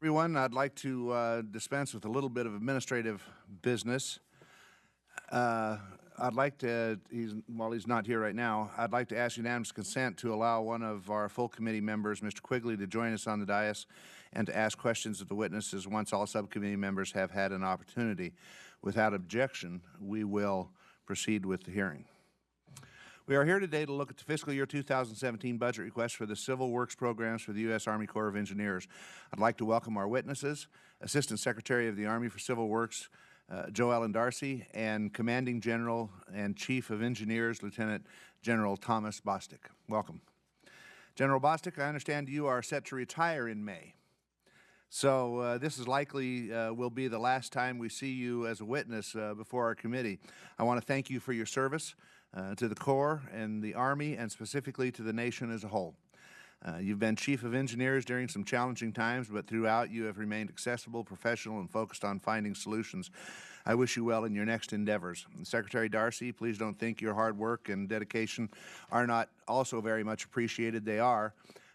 Everyone, I'd like to dispense with a little bit of administrative business. I'd like to, while he's not here right now, I'd like to ask unanimous consent to allow one of our full committee members, Mr. Quigley, to join us on the dais and to ask questions of the witnesses once all subcommittee members have had an opportunity. Without objection, we will proceed with the hearing. We are here today to look at the fiscal year 2017 budget request for the Civil Works programs for the U.S. Army Corps of Engineers. I'd like to welcome our witnesses, Assistant Secretary of the Army for Civil Works, Joellen Darcy, and Commanding General and Chief of Engineers, Lieutenant General Thomas Bostick. Welcome. General Bostick, I understand you are set to retire in May. So this is likely will be the last time we see you as a witness before our committee. I want to thank you for your service to the Corps and the Army, and specifically to the nation as a whole. You've been Chief of Engineers during some challenging times, but throughout you have remained accessible, professional, and focused on finding solutions. I wish you well in your next endeavors. Secretary Darcy, please don't think your hard work and dedication are not also very much appreciated. They are,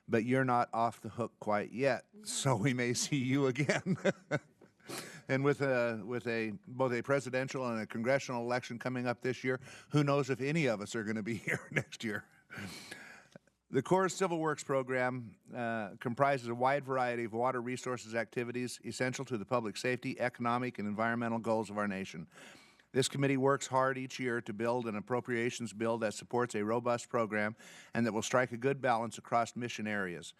but you're not off the hook quite yet, so we may see you again. And with both a presidential and a congressional election coming up this year, who knows if any of us are going to be here next year. The Corps' Civil Works program comprises a wide variety of water resources activities essential to the public safety, economic, and environmental goals of our nation. This committee works hard each year to build an appropriations bill that supports a robust program and that will strike a good balance across mission areas.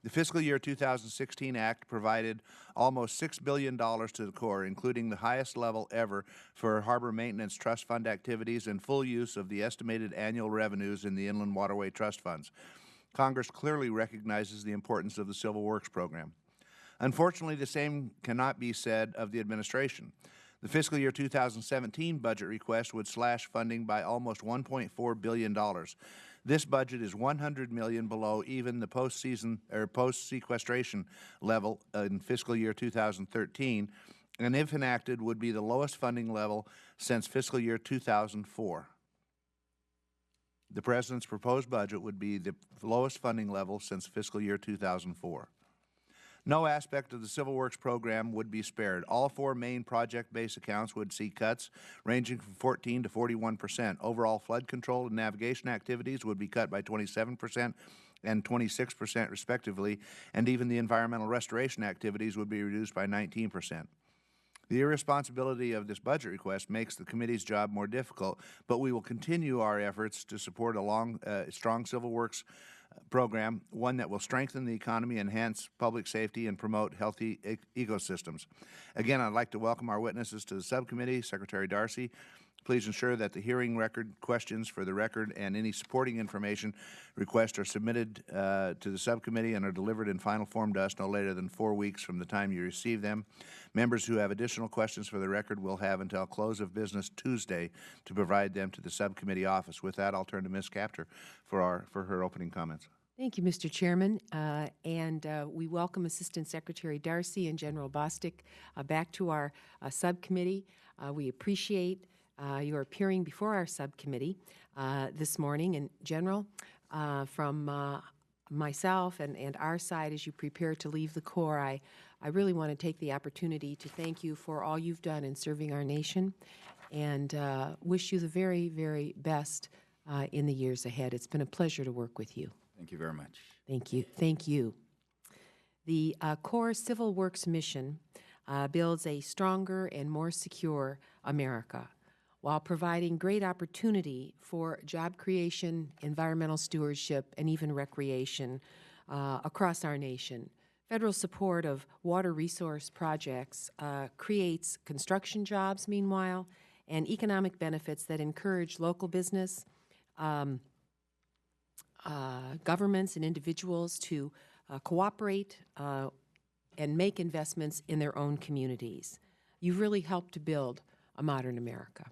The fiscal year 2016 Act provided almost $6 billion to the Corps, including the highest level ever for Harbor Maintenance Trust Fund activities and full use of the estimated annual revenues in the Inland Waterway Trust Funds. Congress clearly recognizes the importance of the Civil Works program. Unfortunately, the same cannot be said of the administration. The fiscal year 2017 budget request would slash funding by almost $1.4 billion. This budget is $100 million below even the post-sequestration level in fiscal year 2013, and if enacted, would be the lowest funding level since fiscal year 2004. The President's proposed budget would be the lowest funding level since fiscal year 2004. No aspect of the Civil Works program would be spared. All four main project-based accounts would see cuts ranging from 14% to 41%. Overall flood control and navigation activities would be cut by 27% and 26% respectively, and even the environmental restoration activities would be reduced by 19%. The irresponsibility of this budget request makes the committee's job more difficult, but we will continue our efforts to support a strong Civil Works program, one that will strengthen the economy, enhance public safety, and promote healthy ecosystems. Again, I'd like to welcome our witnesses to the subcommittee. Secretary Darcy, please ensure that the hearing record, questions for the record, and any supporting information requests are submitted to the subcommittee and are delivered in final form to us no later than 4 weeks from the time you receive them. Members who have additional questions for the record will have until close of business Tuesday to provide them to the subcommittee office. With that, I'll turn to Ms. Kaptur for her opening comments. Thank you, Mr. Chairman, we welcome Assistant Secretary Darcy and General Bostick back to our subcommittee. We appreciate your appearing before our subcommittee this morning. And General, from myself and our side, as you prepare to leave the Corps, I really want to take the opportunity to thank you for all you've done in serving our nation and wish you the very, very best in the years ahead. It's been a pleasure to work with you. Thank you very much. Thank you. Thank you. The Corps Civil Works mission builds a stronger and more secure America while providing great opportunity for job creation, environmental stewardship, and even recreation across our nation. Federal support of water resource projects creates construction jobs, meanwhile, and economic benefits that encourage local business, governments and individuals to cooperate and make investments in their own communities. You've really helped to build a modern America.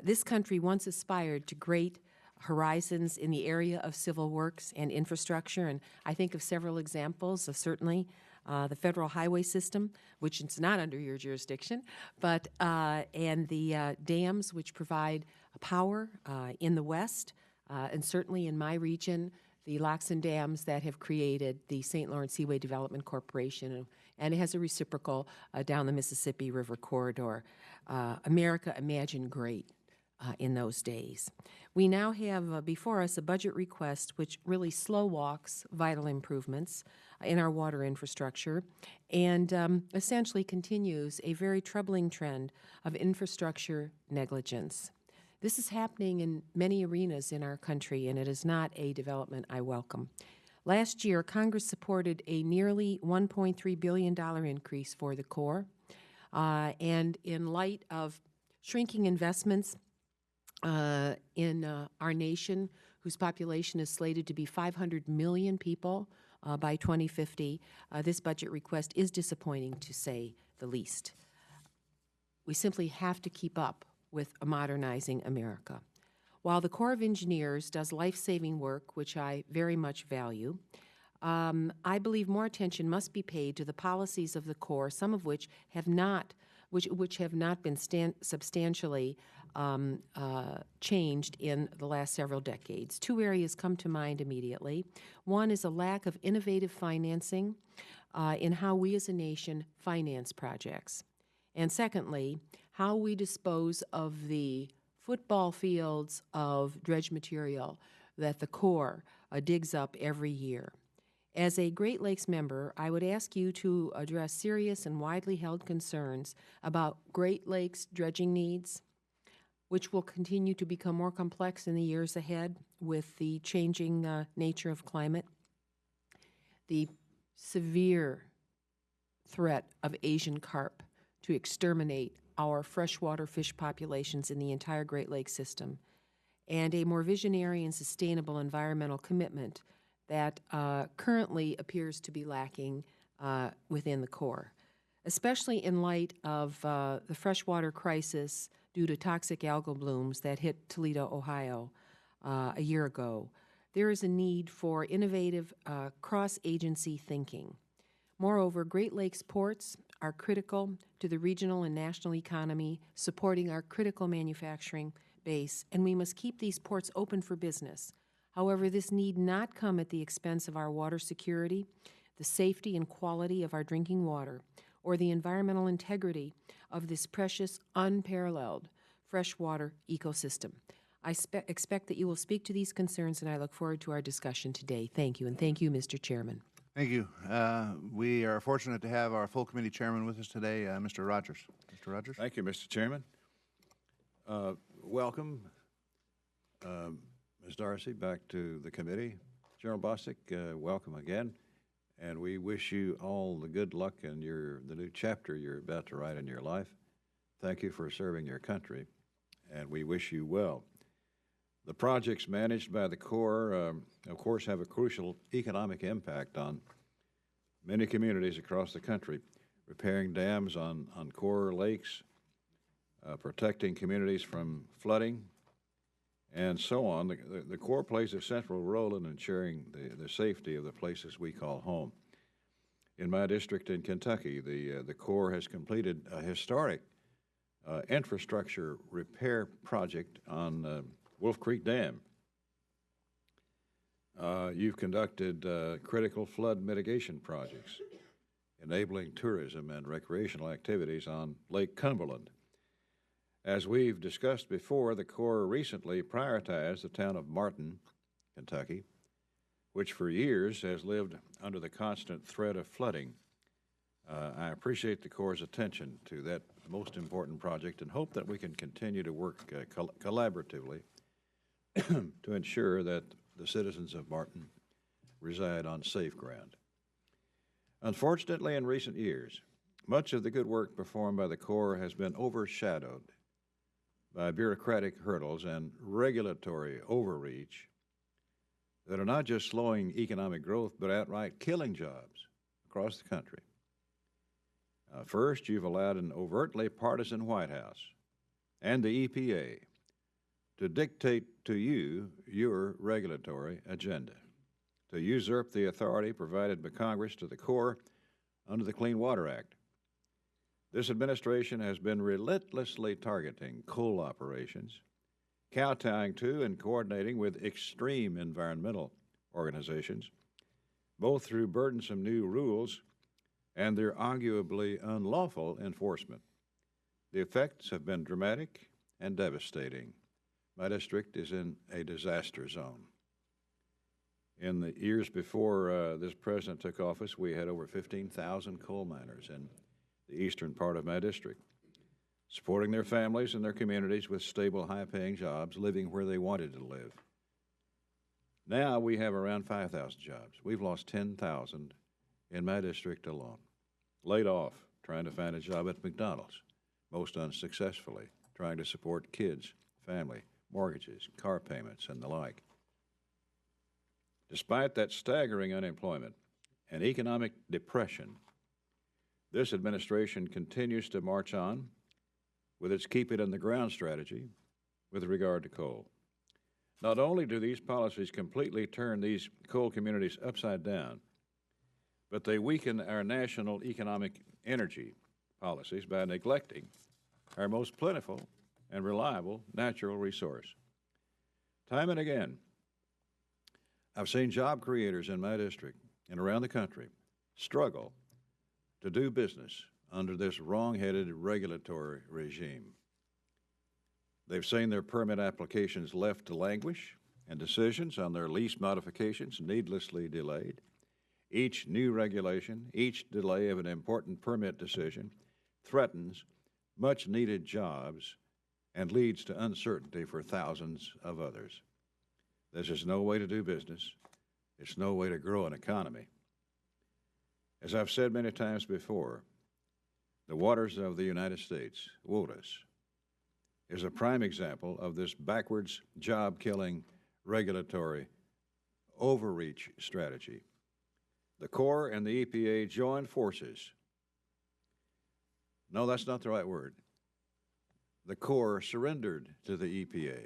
This country once aspired to great horizons in the area of civil works and infrastructure, and I think of several examples of certainly the federal highway system, which is not under your jurisdiction, but and the dams which provide power in the West, and certainly in my region, the locks and dams that have created the St. Lawrence Seaway Development Corporation, and it has a reciprocal down the Mississippi River corridor. America imagined great in those days. We now have before us a budget request which really slow walks vital improvements in our water infrastructure and essentially continues a very troubling trend of infrastructure negligence. This is happening in many arenas in our country, and it is not a development I welcome. Last year, Congress supported a nearly $1.3 billion increase for the Corps, and in light of shrinking investments in our nation, whose population is slated to be 500 million people by 2050, this budget request is disappointing, to say the least. We simply have to keep up with modernizing America. While the Corps of Engineers does life-saving work, which I very much value, I believe more attention must be paid to the policies of the Corps, some of which have not, which have not been substantially changed in the last several decades. Two areas come to mind immediately. One is a lack of innovative financing in how we as a nation finance projects. And secondly, how we dispose of the football fields of dredge material that the Corps digs up every year. As a Great Lakes member, I would ask you to address serious and widely held concerns about Great Lakes dredging needs, which will continue to become more complex in the years ahead with the changing nature of climate, the severe threat of Asian carp to exterminate our freshwater fish populations in the entire Great Lakes system, and a more visionary and sustainable environmental commitment that currently appears to be lacking within the Corps, especially in light of the freshwater crisis due to toxic algal blooms that hit Toledo, Ohio a year ago. There is a need for innovative cross-agency thinking. Moreover, Great Lakes ports are critical to the regional and national economy, supporting our critical manufacturing base, and we must keep these ports open for business. However, this need not come at the expense of our water security, the safety and quality of our drinking water, or the environmental integrity of this precious, unparalleled freshwater ecosystem. I expect that you will speak to these concerns, and I look forward to our discussion today. Thank you, and thank you, Mr. Chairman. Thank you. We are fortunate to have our full committee chairman with us today, Mr. Rogers. Mr. Rogers? Thank you, Mr. Chairman. Welcome, Ms. Darcy, back to the committee. General Bostick, welcome again. And we wish you all the good luck in the new chapter you're about to write in your life. Thank you for serving your country, and we wish you well. The projects managed by the Corps, of course, have a crucial economic impact on many communities across the country, repairing dams on Corps lakes, protecting communities from flooding, and so on. The Corps plays a central role in ensuring the safety of the places we call home. In my district in Kentucky, the Corps has completed a historic infrastructure repair project on Wolf Creek Dam. You've conducted critical flood mitigation projects, enabling tourism and recreational activities on Lake Cumberland. As we've discussed before, the Corps recently prioritized the town of Martin, Kentucky, which for years has lived under the constant threat of flooding. I appreciate the Corps' attention to that most important project and hope that we can continue to work collaboratively to ensure that the citizens of Martin reside on safe ground. Unfortunately, in recent years, much of the good work performed by the Corps has been overshadowed by bureaucratic hurdles and regulatory overreach that are not just slowing economic growth, but outright killing jobs across the country. First, you've allowed an overtly partisan White House and the EPA to dictate to you your regulatory agenda, to usurp the authority provided by Congress to the Corps under the Clean Water Act. This administration has been relentlessly targeting coal operations, kowtowing to and coordinating with extreme environmental organizations, both through burdensome new rules and their arguably unlawful enforcement. The effects have been dramatic and devastating. My district is in a disaster zone. In the years before this president took office, we had over 15,000 coal miners in the eastern part of my district, supporting their families and their communities with stable, high-paying jobs, living where they wanted to live. Now we have around 5,000 jobs. We've lost 10,000 in my district alone. Laid off, trying to find a job at McDonald's, most unsuccessfully, trying to support kids, family, mortgages, car payments, and the like. Despite that staggering unemployment and economic depression, this administration continues to march on with its keep it in the ground strategy with regard to coal. Not only do these policies completely turn these coal communities upside down, but they weaken our national economic energy policies by neglecting our most plentiful and reliable natural resource. Time and again, I've seen job creators in my district and around the country struggle to do business under this wrong-headed regulatory regime. They've seen their permit applications left to languish and decisions on their lease modifications needlessly delayed. Each new regulation, each delay of an important permit decision threatens much-needed jobs and leads to uncertainty for thousands of others. This is no way to do business. It's no way to grow an economy. As I've said many times before, the waters of the United States, WOTUS, is a prime example of this backwards, job-killing regulatory overreach strategy. The Corps and the EPA joined forces. No, that's not the right word. The Corps surrendered to the EPA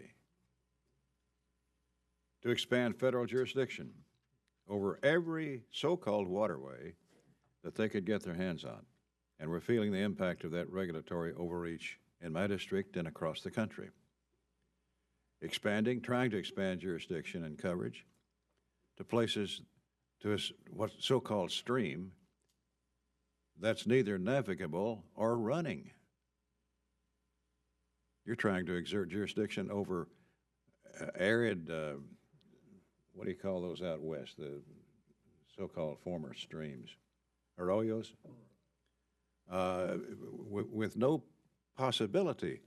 to expand federal jurisdiction over every so-called waterway that they could get their hands on. And we're feeling the impact of that regulatory overreach in my district and across the country. Trying to expand jurisdiction and coverage to places, to what's so-called stream that's neither navigable or running. You're trying to exert jurisdiction over arid, what do you call those out west, the so-called former streams, arroyos, with no possibility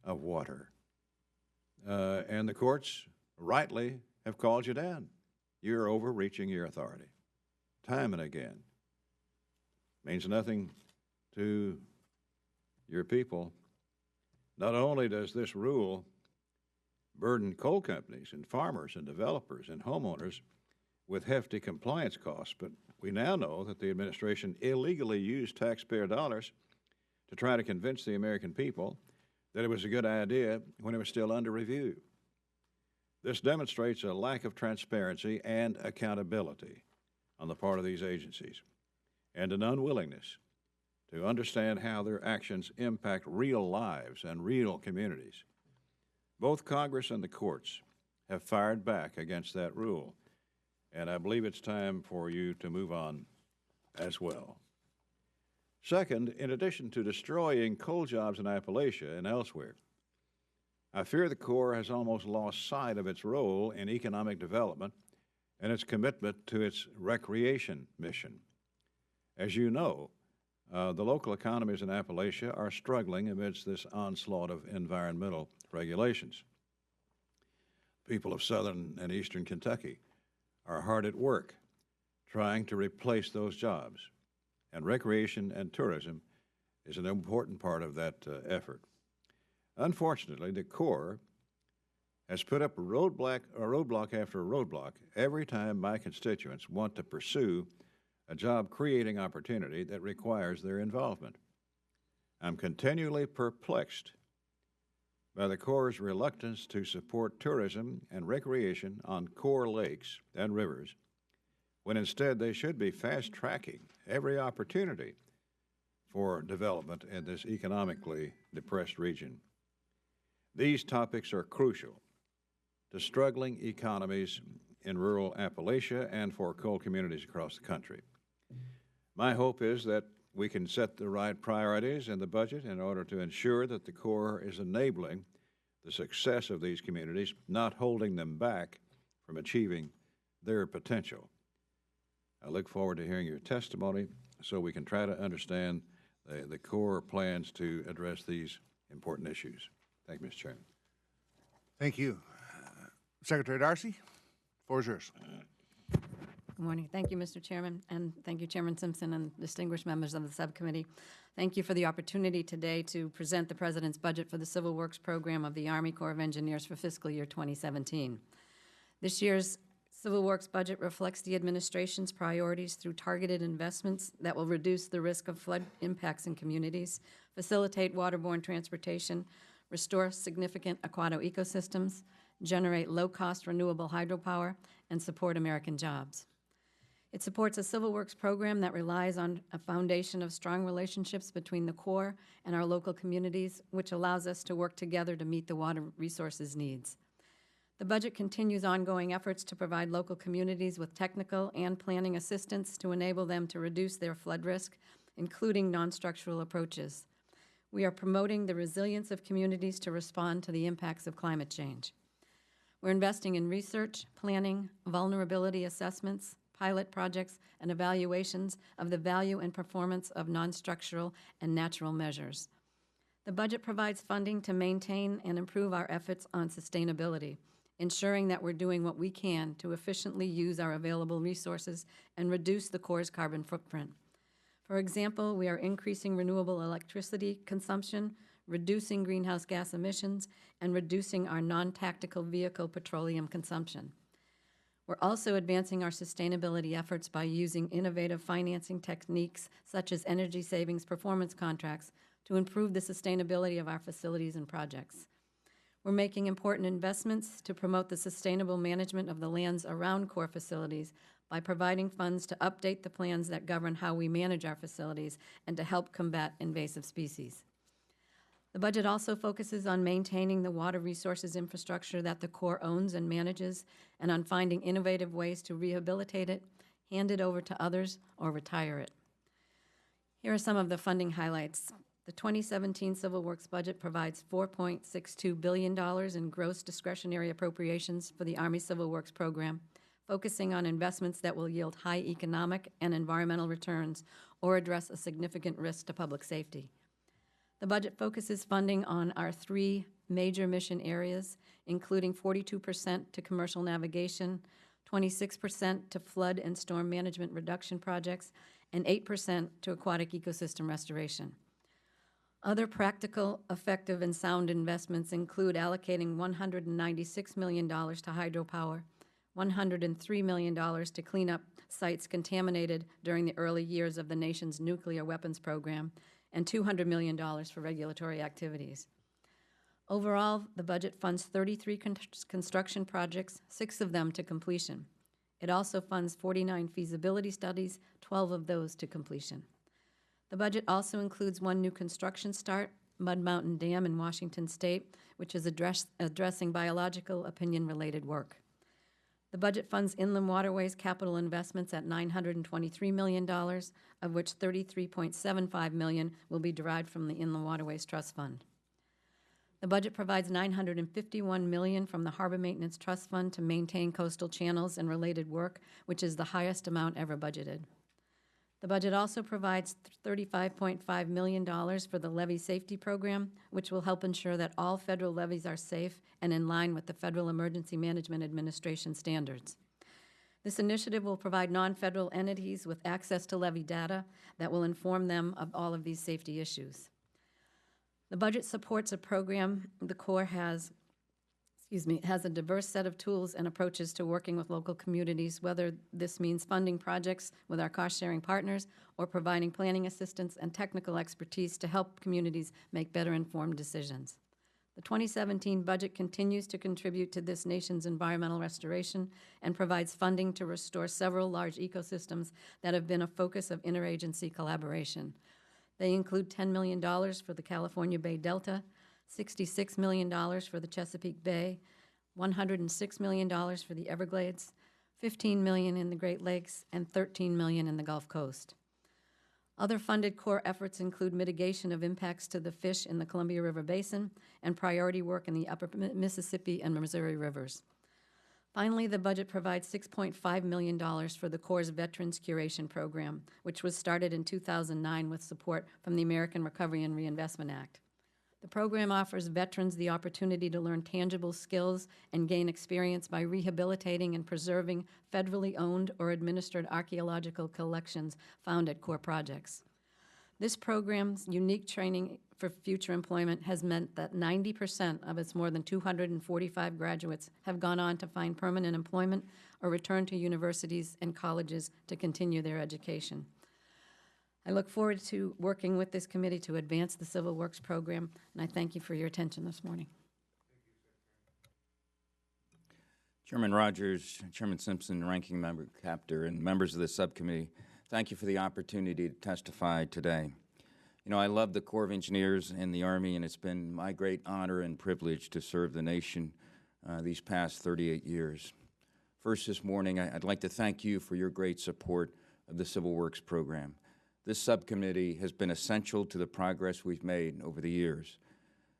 of water. And the courts rightly have called you down. You're overreaching your authority, time and again. Means nothing to your people. Not only does this rule burden coal companies and farmers and developers and homeowners with hefty compliance costs, but we now know that the administration illegally used taxpayer dollars to try to convince the American people that it was a good idea when it was still under review. This demonstrates a lack of transparency and accountability on the part of these agencies, and an unwillingness to understand how their actions impact real lives and real communities. Both Congress and the courts have fired back against that rule, and I believe it's time for you to move on as well. Second, in addition to destroying coal jobs in Appalachia and elsewhere, I fear the Corps has almost lost sight of its role in economic development and its commitment to its recreation mission. As you know, the local economies in Appalachia are struggling amidst this onslaught of environmental regulations. People of southern and eastern Kentucky are hard at work trying to replace those jobs, and recreation and tourism is an important part of that effort. Unfortunately, the Corps has put up a roadblock after a roadblock every time my constituents want to pursue a job-creating opportunity that requires their involvement. I'm continually perplexed by the Corps' reluctance to support tourism and recreation on core lakes and rivers, when instead they should be fast-tracking every opportunity for development in this economically depressed region. These topics are crucial to struggling economies in rural Appalachia and for coal communities across the country. My hope is that we can set the right priorities in the budget in order to ensure that the Corps is enabling the success of these communities, not holding them back from achieving their potential. I look forward to hearing your testimony so we can try to understand the Corps plans to address these important issues. Thank you, Mr. Chairman. Thank you. Secretary Darcy, floor is yours. Good morning. Thank you, Mr. Chairman, and thank you, Chairman Simpson and distinguished members of the subcommittee. Thank you for the opportunity today to present the President's budget for the Civil Works Program of the Army Corps of Engineers for fiscal year 2017. This year's Civil Works budget reflects the administration's priorities through targeted investments that will reduce the risk of flood impacts in communities, facilitate waterborne transportation, restore significant aquatic ecosystems, generate low-cost renewable hydropower, and support American jobs. It supports a Civil Works program that relies on a foundation of strong relationships between the Corps and our local communities, which allows us to work together to meet the water resources needs. The budget continues ongoing efforts to provide local communities with technical and planning assistance to enable them to reduce their flood risk, including non-structural approaches. We are promoting the resilience of communities to respond to the impacts of climate change. We're investing in research, planning, vulnerability assessments, pilot projects, and evaluations of the value and performance of non-structural and natural measures. The budget provides funding to maintain and improve our efforts on sustainability, ensuring that we're doing what we can to efficiently use our available resources and reduce the Corps' carbon footprint. For example, we are increasing renewable electricity consumption, reducing greenhouse gas emissions, and reducing our non-tactical vehicle petroleum consumption. We're also advancing our sustainability efforts by using innovative financing techniques such as energy savings performance contracts to improve the sustainability of our facilities and projects. We're making important investments to promote the sustainable management of the lands around Corps facilities by providing funds to update the plans that govern how we manage our facilities and to help combat invasive species. The budget also focuses on maintaining the water resources infrastructure that the Corps owns and manages, and on finding innovative ways to rehabilitate it, hand it over to others, or retire it. Here are some of the funding highlights. The 2017 Civil Works budget provides $4.62 billion in gross discretionary appropriations for the Army Civil Works program, focusing on investments that will yield high economic and environmental returns or address a significant risk to public safety. The budget focuses funding on our three major mission areas, including 42% to commercial navigation, 26% to flood and storm management reduction projects, and 8% to aquatic ecosystem restoration. Other practical, effective, and sound investments include allocating $196 million to hydropower, $103 million to clean up sites contaminated during the early years of the nation's nuclear weapons program, and $200 million for regulatory activities. Overall, the budget funds 33 construction projects, 6 of them to completion. It also funds 49 feasibility studies, 12 of those to completion. The budget also includes 1 new construction start, Mud Mountain Dam in Washington State, which is addressing biological opinion-related work. The budget funds inland waterways capital investments at $923 million, of which $33.75 million will be derived from the Inland Waterways Trust Fund. The budget provides $951 million from the Harbor Maintenance Trust Fund to maintain coastal channels and related work, which is the highest amount ever budgeted. The budget also provides $35.5 million for the Levee Safety Program, which will help ensure that all federal levees are safe and in line with the Federal Emergency Management Administration standards. This initiative will provide non-federal entities with access to levee data that will inform them of all of these safety issues. The budget supports a program the Corps has a diverse set of tools and approaches to working with local communities, whether this means funding projects with our cost-sharing partners or providing planning assistance and technical expertise to help communities make better informed decisions. The 2017 budget continues to contribute to this nation's environmental restoration and provides funding to restore several large ecosystems that have been a focus of interagency collaboration. They include $10 million for the California Bay Delta, $66 million for the Chesapeake Bay, $106 million for the Everglades, $15 million in the Great Lakes, and $13 million in the Gulf Coast. Other funded core efforts include mitigation of impacts to the fish in the Columbia River Basin and priority work in the upper Mississippi and Missouri rivers. Finally, the budget provides $6.5 million for the Corps' Veterans Curation Program, which was started in 2009 with support from the American Recovery and Reinvestment Act. The program offers veterans the opportunity to learn tangible skills and gain experience by rehabilitating and preserving federally owned or administered archaeological collections found at Corps projects. This program's unique training for future employment has meant that 90% of its more than 245 graduates have gone on to find permanent employment or return to universities and colleges to continue their education. I look forward to working with this committee to advance the Civil Works program, and I thank you for your attention this morning. Chairman Rogers, Chairman Simpson, Ranking Member Capter, and members of the subcommittee, thank you for the opportunity to testify today. You know, I love the Corps of Engineers and the Army, and it's been my great honor and privilege to serve the nation these past 38 years. First this morning, I'd like to thank you for your great support of the Civil Works program. This subcommittee has been essential to the progress we've made over the years.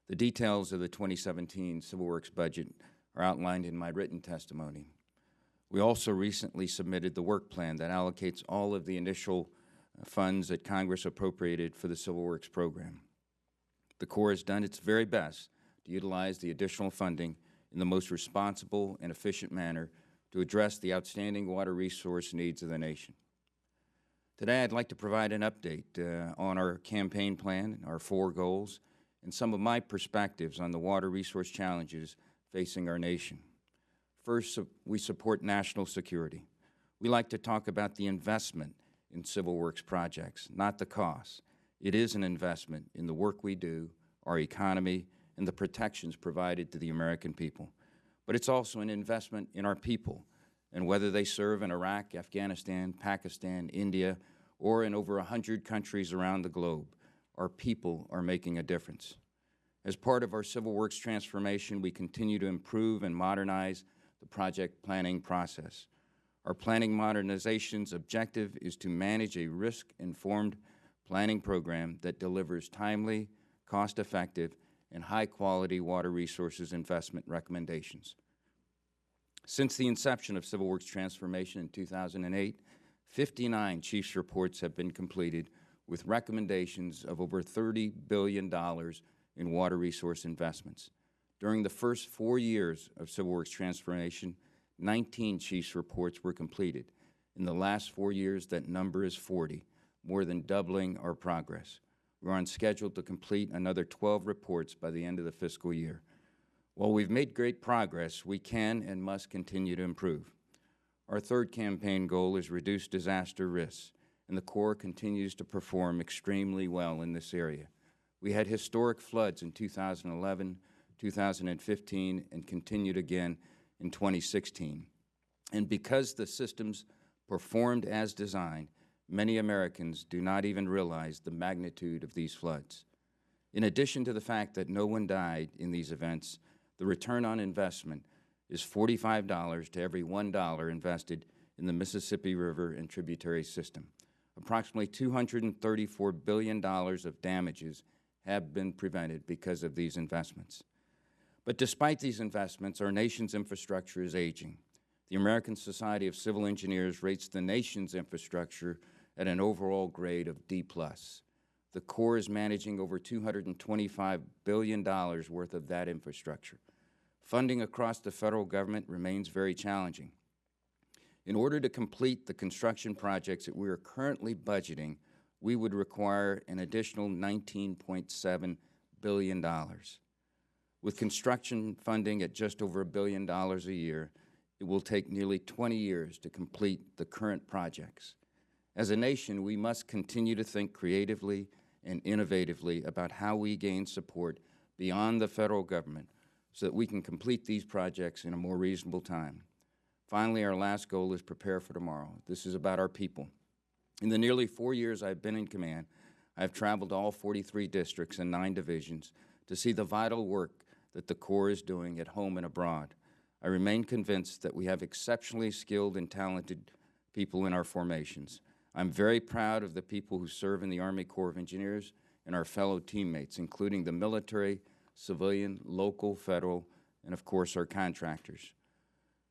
The details of the 2017 Civil Works budget are outlined in my written testimony. We also recently submitted the work plan that allocates all of the initial funds that Congress appropriated for the Civil Works program. The Corps has done its very best to utilize the additional funding in the most responsible and efficient manner to address the outstanding water resource needs of the nation. Today, I'd like to provide an update on our campaign plan, our 4 goals, and some of my perspectives on the water resource challenges facing our nation. First, we support national security. We like to talk about the investment in Civil Works projects, not the costs. It is an investment in the work we do, our economy, and the protections provided to the American people. But it's also an investment in our people, and whether they serve in Iraq, Afghanistan, Pakistan, India, or in over 100 countries around the globe, our people are making a difference. As part of our Civil Works transformation, we continue to improve and modernize the project planning process. Our planning modernization's objective is to manage a risk-informed planning program that delivers timely, cost-effective, and high-quality water resources investment recommendations. Since the inception of Civil Works transformation in 2008, 59 Chiefs reports have been completed with recommendations of over $30 billion in water resource investments. During the first 4 years of Civil Works transformation, 19 Chiefs reports were completed. In the last 4 years, that number is 40, more than doubling our progress. We're on schedule to complete another 12 reports by the end of the fiscal year. While we've made great progress, we can and must continue to improve. Our third campaign goal is reduce disaster risks, and the Corps continues to perform extremely well in this area. We had historic floods in 2011, 2015, and continued again in 2016. And because the systems performed as designed, many Americans do not even realize the magnitude of these floods. In addition to the fact that no one died in these events, the return on investment is $45 to every $1 invested in the Mississippi River and tributary system. Approximately $234 billion of damages have been prevented because of these investments. But despite these investments, our nation's infrastructure is aging. The American Society of Civil Engineers rates the nation's infrastructure at an overall grade of D+. The Corps is managing over $225 billion worth of that infrastructure. Funding across the federal government remains very challenging. In order to complete the construction projects that we are currently budgeting, we would require an additional $19.7 billion. With construction funding at just over $1 billion a year, it will take nearly 20 years to complete the current projects. As a nation, we must continue to think creatively and innovatively about how we gain support beyond the federal government so that we can complete these projects in a more reasonable time. Finally, our last goal is prepare for tomorrow. This is about our people. In the nearly 4 years I've been in command, I've traveled to all 43 districts and 9 divisions to see the vital work that the Corps is doing at home and abroad. I remain convinced that we have exceptionally skilled and talented people in our formations. I'm very proud of the people who serve in the Army Corps of Engineers and our fellow teammates, including the military, civilian, local, federal, and of course our contractors.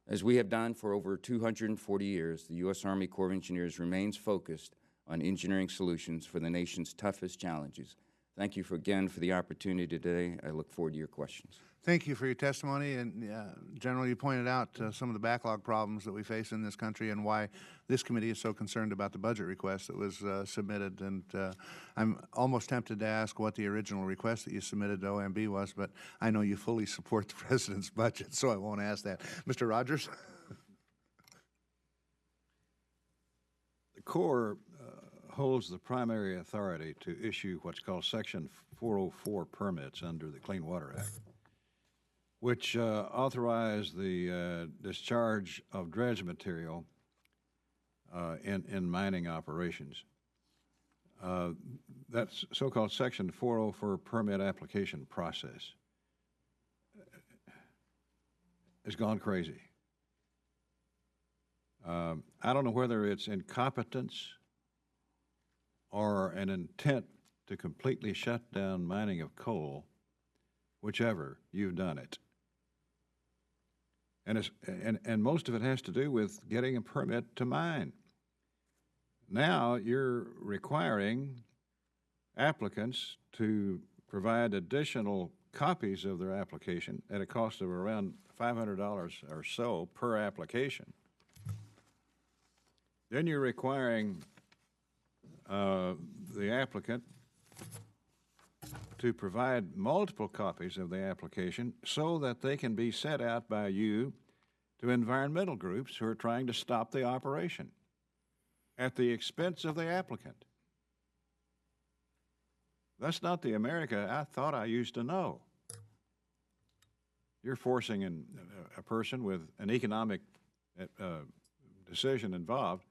As we have done for over 240 years, the U.S. Army Corps of Engineers remains focused on engineering solutions for the nation's toughest challenges. Thank you again for the opportunity today. I look forward to your questions. Thank you for your testimony, and General, you pointed out some of the backlog problems that we face in this country and why this committee is so concerned about the budget request that was submitted. And I'm almost tempted to ask what the original request that you submitted to OMB was, but I know you fully support the President's budget, so I won't ask that. Mr. Rogers? The Corps holds the primary authority to issue what's called Section 404 permits under the Clean Water Act, which authorize the discharge of dredge material in mining operations. That so-called Section 404 permit application process has gone crazy. I don't know whether it's incompetence or an intent to completely shut down mining of coal, whichever, you've done it. And most of it has to do with getting a permit to mine. Now you're requiring applicants to provide additional copies of their application at a cost of around $500 or so per application. Then you're requiring the applicant to provide multiple copies of the application so that they can be sent out by you to environmental groups who are trying to stop the operation at the expense of the applicant. That's not the America I thought I used to know. You're forcing a person with an economic decision involved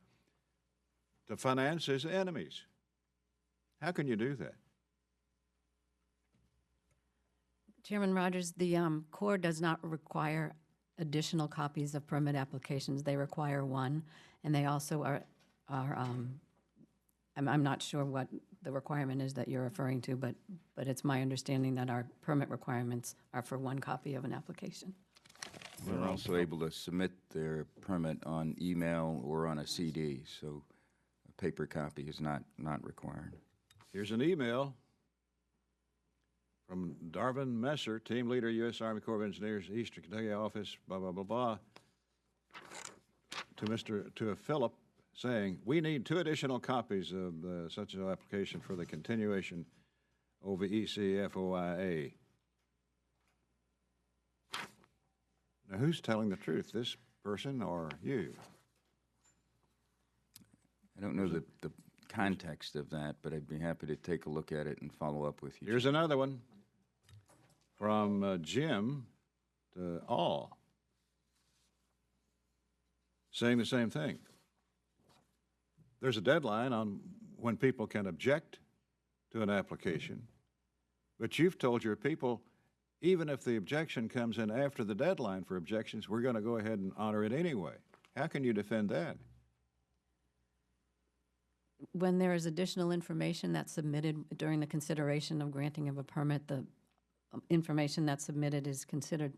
to finance his enemies. How can you do that? Chairman Rogers, the Corps does not require additional copies of permit applications. They require one, and they also are I'm not sure what the requirement is that you're referring to, but it's my understanding that our permit requirements are for one copy of an application. They're also able to submit their permit on email or on a CD, so a paper copy is not required. Here's an email from Darvin Messer, Team Leader, U.S. Army Corps of Engineers, Eastern Kentucky Office, blah, blah, blah, blah, to Philip, saying, we need 2 additional copies of such an application for the continuation over ECFOIA. Now, who's telling the truth, this person or you? I don't know the context of that, but I'd be happy to take a look at it and follow up with you. Here's another one from Jim to all, saying the same thing. There's a deadline on when people can object to an application, but you've told your people, even if the objection comes in after the deadline for objections, we're going to go ahead and honor it anyway. How can you defend that? When there is additional information that's submitted during the consideration of granting of a permit, the information that's submitted is considered.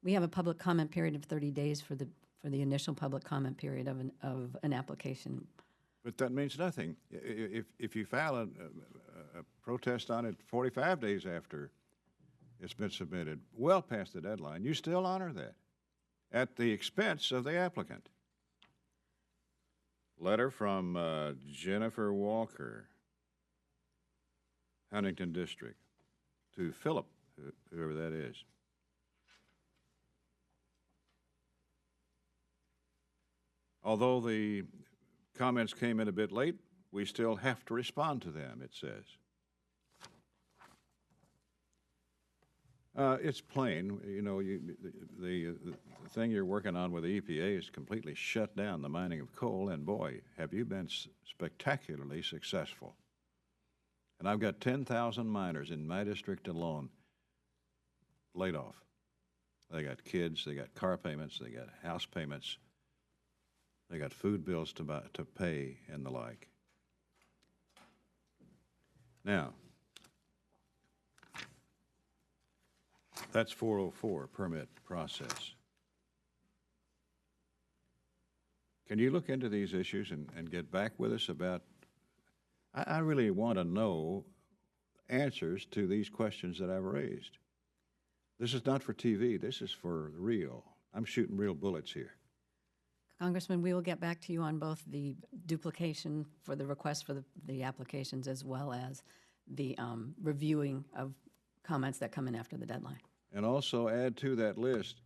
We have a public comment period of 30 days for the initial public comment period of an application. But that means nothing. If you file a protest on it 45 days after it's been submitted, well past the deadline, you still honor that at the expense of the applicant. Letter from Jennifer Walker, Huntington District, to Philip, whoever that is. Although the comments came in a bit late, we still have to respond to them, it says. It's plain, you know, the thing you're working on with the EPA is completely shut down the mining of coal, and boy, have you been spectacularly successful. And I've got 10,000 miners in my district alone laid off. They got kids, they got car payments, they got house payments, they got food bills to pay and the like. Now, that's 404 permit process. Can you look into these issues and get back with us about, I really want to know answers to these questions that I've raised. This is not for TV, this is for real. I'm shooting real bullets here. Congressman, we will get back to you on both the duplication for the request for the applications as well as the reviewing of comments that come in after the deadline. And also add to that list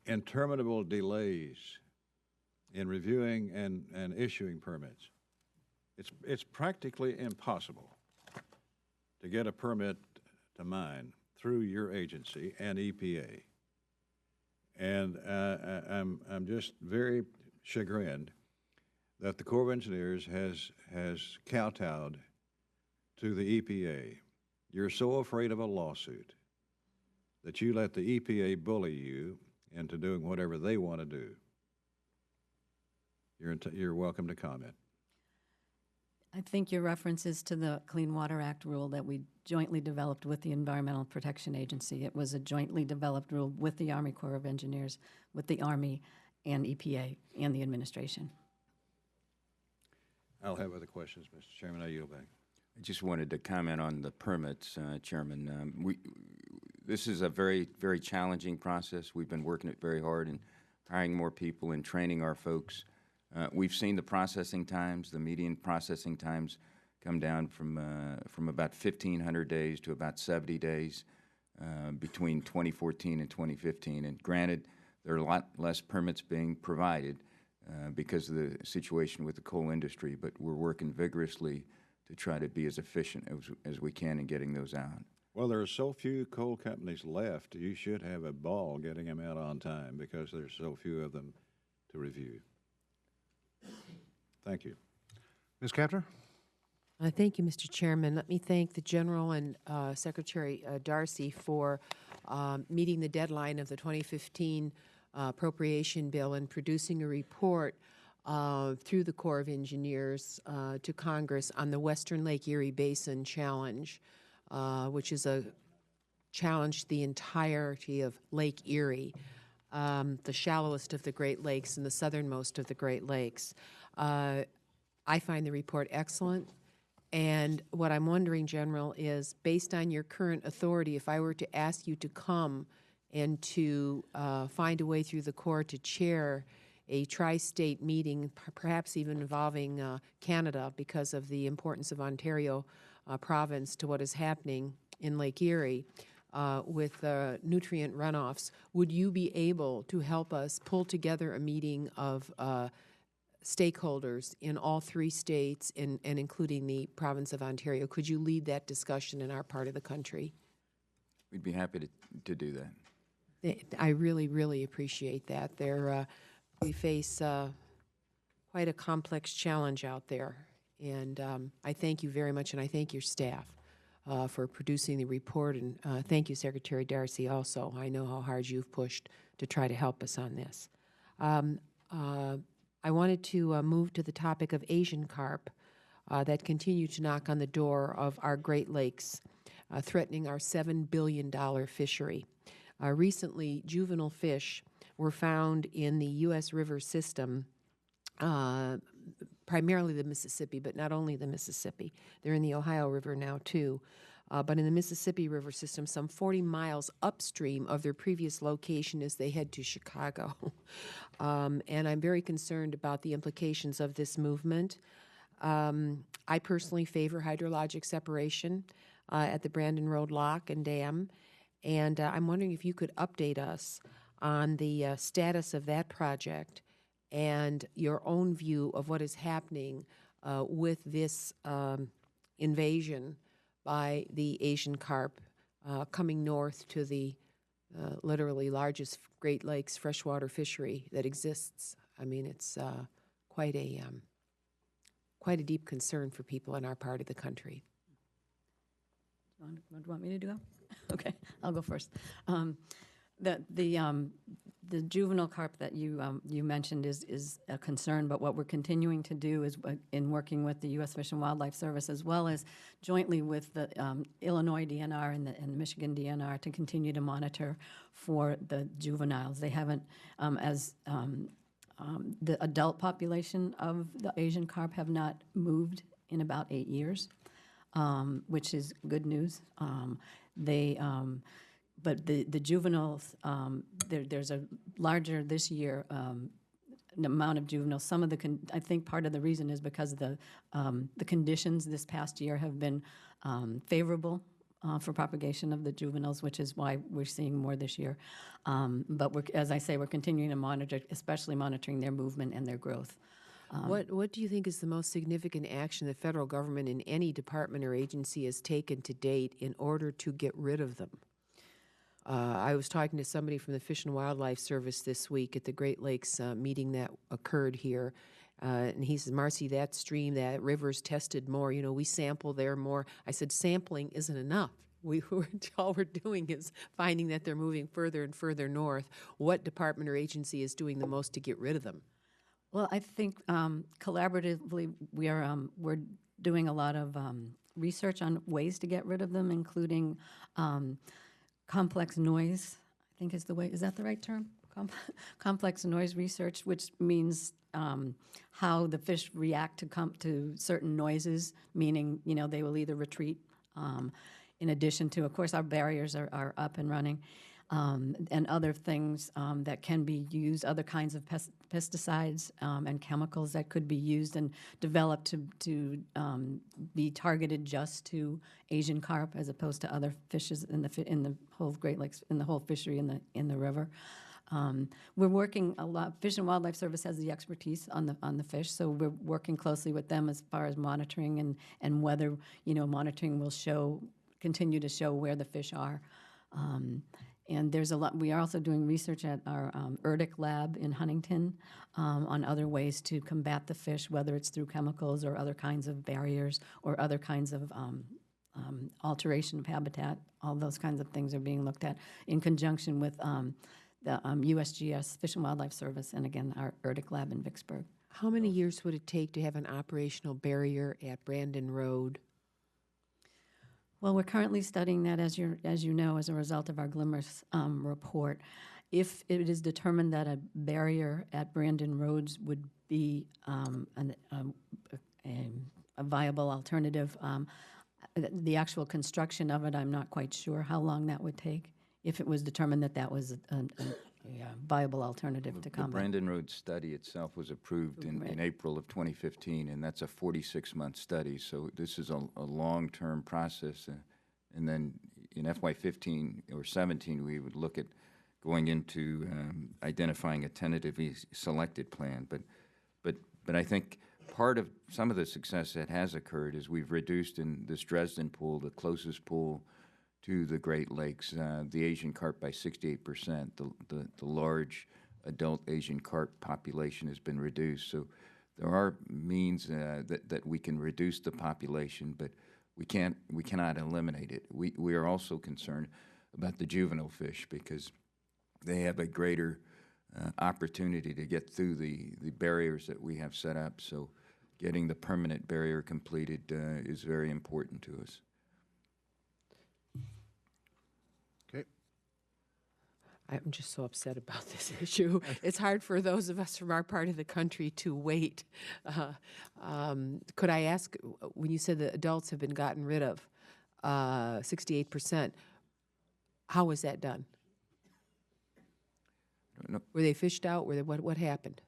interminable delays in reviewing and issuing permits. It's practically impossible to get a permit to mine through your agency and EPA. And I'm just very chagrined that the Corps of Engineers has kowtowed to the EPA. You're so afraid of a lawsuit that you let the EPA bully you into doing whatever they want to do. You're welcome to comment. I think your reference is to the Clean Water Act rule that we jointly developed with the Environmental Protection Agency. It was a jointly developed rule with the Army Corps of Engineers, with the Army and EPA and the administration. I'll have other questions, Mr. Chairman. I yield back. I just wanted to comment on the permits, Chairman. This is a very, very challenging process. We've been working it very hard and hiring more people and training our folks. We've seen the processing times, the median processing times, come down from about 1,500 days to about 70 days between 2014 and 2015. And granted, there are a lot less permits being provided because of the situation with the coal industry, but we're working vigorously to try to be as efficient as we can in getting those out. Well, there are so few coal companies left, you should have a ball getting them out on time because there's so few of them to review. Thank you. Ms. Kaptur? Thank you, Mr. Chairman. Let me thank the General and Secretary Darcy for meeting the deadline of the 2015 appropriation bill and producing a report through the Corps of Engineers to Congress on the Western Lake Erie Basin Challenge, which is a challenge the entirety of Lake Erie, the shallowest of the Great Lakes and the southernmost of the Great Lakes. I find the report excellent. And what I'm wondering, General, is based on your current authority, if I were to ask you to come and to find a way through the Corps to chair a tri-state meeting, perhaps even involving Canada because of the importance of Ontario province to what is happening in Lake Erie with nutrient runoffs, would you be able to help us pull together a meeting of stakeholders in all three states and including the province of Ontario? Could you lead that discussion in our part of the country? We'd be happy to do that. I really, really appreciate that. We face quite a complex challenge out there, and I thank you very much, and I thank your staff for producing the report, and thank you, Secretary Darcy, also. I know how hard you've pushed to try to help us on this. I wanted to move to the topic of Asian carp that continue to knock on the door of our Great Lakes, threatening our $7 billion fishery. Recently, juvenile fish were found in the U.S. river system, primarily the Mississippi, but not only the Mississippi. They're in the Ohio River now, too. But in the Mississippi River system, some 40 miles upstream of their previous location as they head to Chicago. And I'm very concerned about the implications of this movement. I personally favor hydrologic separation at the Brandon Road Lock and Dam. And I'm wondering if you could update us on the status of that project and your own view of what is happening with this invasion by the Asian carp coming north to the literally largest Great Lakes freshwater fishery that exists. I mean, it's quite a deep concern for people in our part of the country. Do you want me to go? Okay, I'll go first. The juvenile carp that you mentioned is a concern, but what we're continuing to do is in working with the U.S. Fish and Wildlife Service as well as jointly with the Illinois DNR and the Michigan DNR to continue to monitor for the juveniles. They haven't, the adult population of the Asian carp have not moved in about 8 years, which is good news. But the juveniles, there's a larger this year amount of juveniles. Some of I think part of the reason is because the conditions this past year have been favorable for propagation of the juveniles, which is why we're seeing more this year. But as I say, we're continuing to monitor, especially monitoring their movement and their growth. What do you think is the most significant action the federal government in any department or agency has taken to date in order to get rid of them? I was talking to somebody from the Fish and Wildlife Service this week at the Great Lakes meeting that occurred here. And he says, Marcy, that stream, that river's tested more. You know, we sample there more. I said, sampling isn't enough. All we're doing is finding that they're moving further and further north. What department or agency is doing the most to get rid of them? Well, I think collaboratively we're doing a lot of research on ways to get rid of them, including complex noise, I think is that the right term? Complex noise research, which means how the fish react to certain noises, meaning, you know, they will either retreat, in addition to, of course, our barriers are up and running, and other things that can be used, other kinds of pesticides and chemicals that could be used and developed to be targeted just to Asian carp as opposed to other fishes in the whole Great Lakes, in the whole fishery in the river. We're working a lot. Fish and Wildlife Service has the expertise on the fish, so we're working closely with them as far as monitoring and whether, you know, monitoring will continue to show where the fish are. And there's a lot. We are also doing research at our ERDIC lab in Huntington on other ways to combat the fish, whether it's through chemicals or other kinds of barriers or other kinds of alteration of habitat. All those kinds of things are being looked at in conjunction with the USGS, Fish and Wildlife Service, and again, our ERDIC lab in Vicksburg. How many years would it take to have an operational barrier at Brandon Road? Well, we're currently studying that, as you know, as a result of our GLMRS report. If it is determined that a barrier at Brandon Roads would be a viable alternative, the actual construction of it, I'm not quite sure how long that would take. If it was determined that that was a viable alternative to combat. The Brandon Road study itself was approved in April of 2015, and that's a 46-month study. So this is a long-term process. And then in FY15 or 17, we would look at going into identifying a tentatively selected plan. But I think part of some of the success that has occurred is we've reduced in this Dresden pool, the closest pool to the Great Lakes, the Asian carp by 68%. The large adult Asian carp population has been reduced. So there are means that we can reduce the population, but we cannot eliminate it. We are also concerned about the juvenile fish because they have a greater opportunity to get through the barriers that we have set up. So getting the permanent barrier completed is very important to us. I'm just so upset about this issue. It's hard for those of us from our part of the country to wait. Could I ask, when you said the adults have been gotten rid of, 68%, how was that done? Were they fished out? What happened?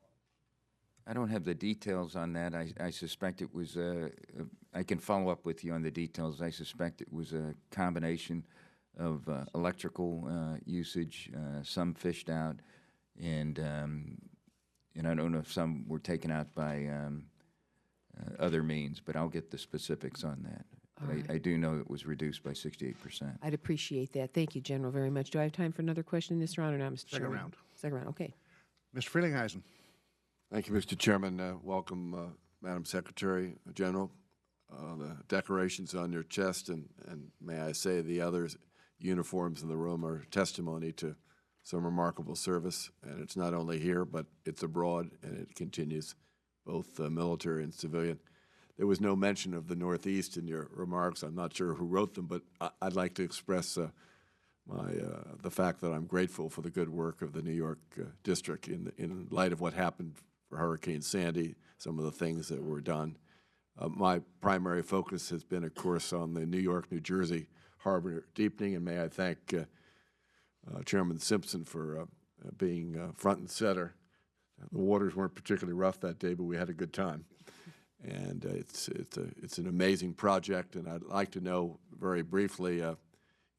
I don't have the details on that. I suspect it was, I can follow up with you on the details. I suspect it was a combination of electrical usage, some fished out, and I don't know if some were taken out by other means, but I'll get the specifics on that. But I do know it was reduced by 68%. I'd appreciate that. Thank you, General, very much. Do I have time for another question in this round or not, Mr. Second Chairman? round. Second round, okay. Mr. Frelinghuysen. Thank you, Mr. Chairman. Welcome, Madam Secretary General. The decorations on your chest and may I say the others uniforms in the room are testimony to some remarkable service, and it's not only here, but it's abroad, and it continues, both military and civilian. There was no mention of the Northeast in your remarks. I'm not sure who wrote them, but I'd like to express the fact that I'm grateful for the good work of the New York District in light of what happened for Hurricane Sandy, some of the things that were done. My primary focus has been, of course, on the New York, New Jersey harbor deepening, and may I thank Chairman Simpson for being front and center. The waters weren't particularly rough that day, but we had a good time. And it's an amazing project, and I'd like to know very briefly,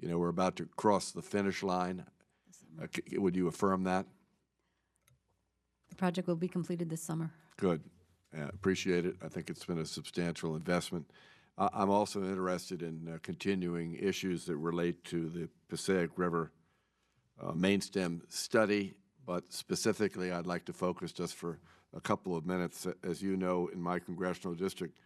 we're about to cross the finish line. Would you affirm that? The project will be completed this summer. Good. Appreciate it. I think it's been a substantial investment. I'm also interested in continuing issues that relate to the Passaic River main stem study, but specifically I'd like to focus just for a couple of minutes. As you know, in my congressional district,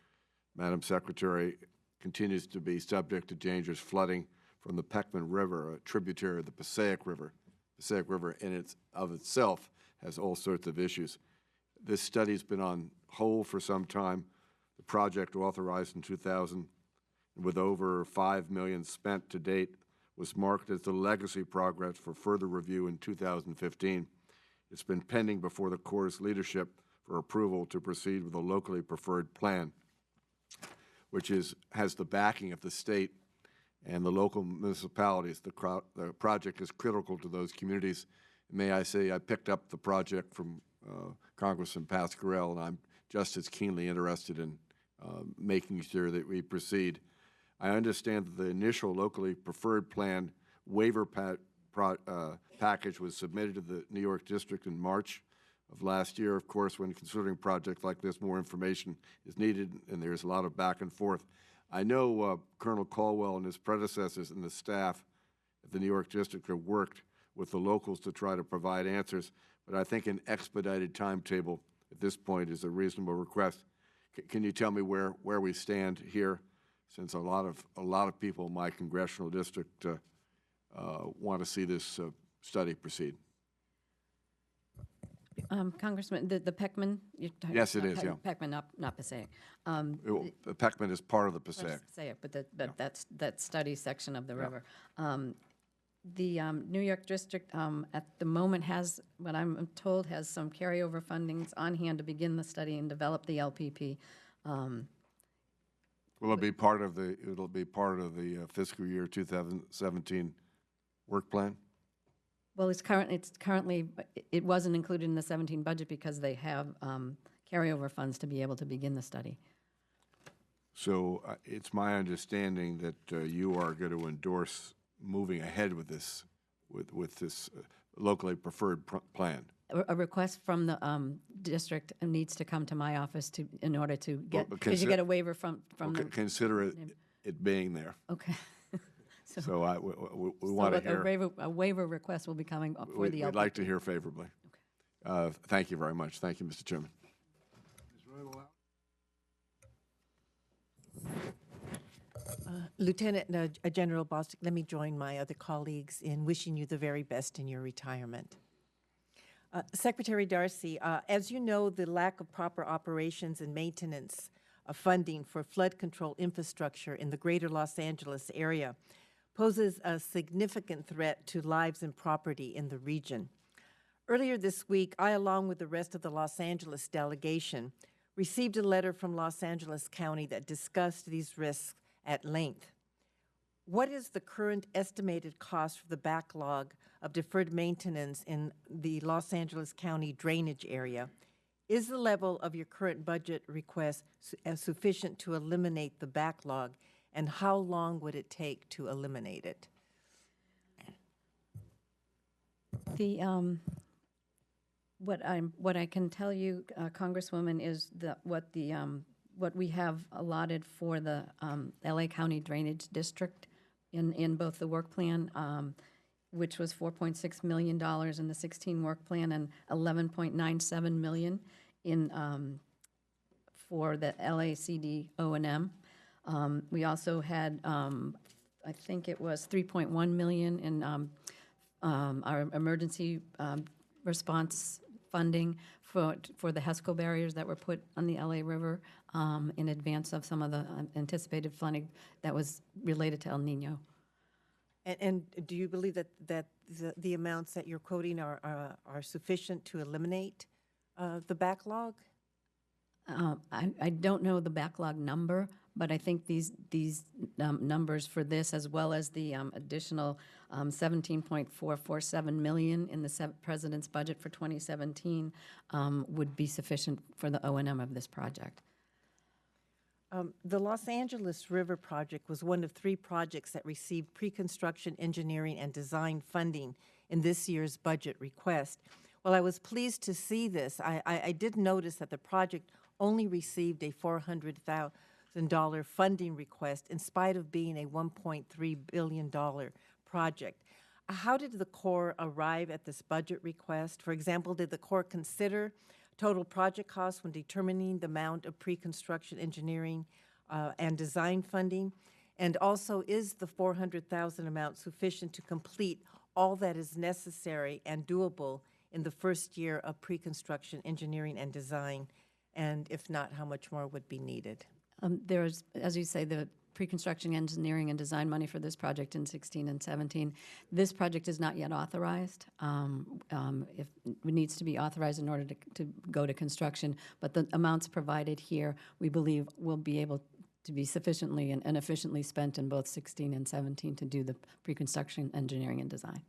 Madam Secretary, continues to be subject to dangerous flooding from the Peckman River, a tributary of the Passaic River. Passaic River in of itself has all sorts of issues. This study's been on hold for some time. The project, authorized in 2000, with over $5 million spent to date, was marked as the legacy progress for further review in 2015. It's been pending before the Corps' leadership for approval to proceed with a locally preferred plan, which has the backing of the state and the local municipalities. The project is critical to those communities. May I say, I picked up the project from Congressman Pascarell, and I'm just as keenly interested in making sure that we proceed. I understand that the initial locally preferred plan waiver package was submitted to the New York District in March of last year. Of course, when considering projects like this, more information is needed, and there's a lot of back and forth. I know Colonel Caldwell and his predecessors and the staff at the New York District have worked with the locals to try to provide answers, but I think an expedited timetable at this point is a reasonable request. Can you tell me where we stand here, since a lot of people in my congressional district want to see this study proceed? Congressman, the Peckman? Yes, it is, yeah. Peckman, not Passaic. The Peckman is part of the Passaic. But that's that study section of the river. The New York District at the moment has, what I'm told, has some carryover fundings on hand to begin the study and develop the LPP. Will it be part of the? It'll be part of the fiscal year 2017 work plan. Well, it's currently it wasn't included in the 17 budget because they have carryover funds to be able to begin the study. So it's my understanding that you are going to endorse moving ahead with this, with this locally preferred plan. A request from the district needs to come to my office in order to get, because you get a waiver from the. Consider it being there. Okay. So we want to hear. A waiver request will be coming up for the LPP. We'd like to hear favorably. Okay. Thank you very much. Thank you, Mr. Chairman. Lieutenant General Bostick, let me join my other colleagues in wishing you the very best in your retirement. Secretary Darcy, as you know, the lack of proper operations and maintenance of funding for flood control infrastructure in the greater Los Angeles area poses a significant threat to lives and property in the region. Earlier this week, I, along with the rest of the Los Angeles delegation, received a letter from Los Angeles County that discussed these risks at length. What is the current estimated cost for the backlog of deferred maintenance in the Los Angeles County drainage area? Is the level of your current budget request sufficient to eliminate the backlog, and how long would it take to eliminate it? The what I can tell you, Congresswoman, is that what we have allotted for the LA County Drainage District in both the work plan, which was $4.6 million in the 16 work plan and $11.97 million in for the LACD O&M. We also had, I think it was $3.1 million in our emergency response funding for the HESCO barriers that were put on the LA River in advance of some of the anticipated flooding that was related to El Nino. And do you believe that the amounts that you're quoting are sufficient to eliminate the backlog? I don't know the backlog number, but I think these numbers for this, as well as the additional $17.447 million in the President's budget for 2017, would be sufficient for the O&M of this project. The Los Angeles River project was one of 3 projects that received pre-construction engineering and design funding in this year's budget request. While I was pleased to see this, I did notice that the project only received a $400,000 funding request in spite of being a $1.3 billion project. How did the Corps arrive at this budget request? For example, did the Corps consider total project costs when determining the amount of pre-construction engineering and design funding? And also, is the $400,000 amount sufficient to complete all that is necessary and doable in the first year of pre-construction engineering and design? And if not, how much more would be needed? There's, as you say, the pre-construction engineering and design money for this project in 16 and 17. This project is not yet authorized. If it needs to be authorized in order to go to construction, but the amounts provided here, we believe, will be able to be sufficiently and efficiently spent in both 16 and 17 to do the pre-construction engineering and design.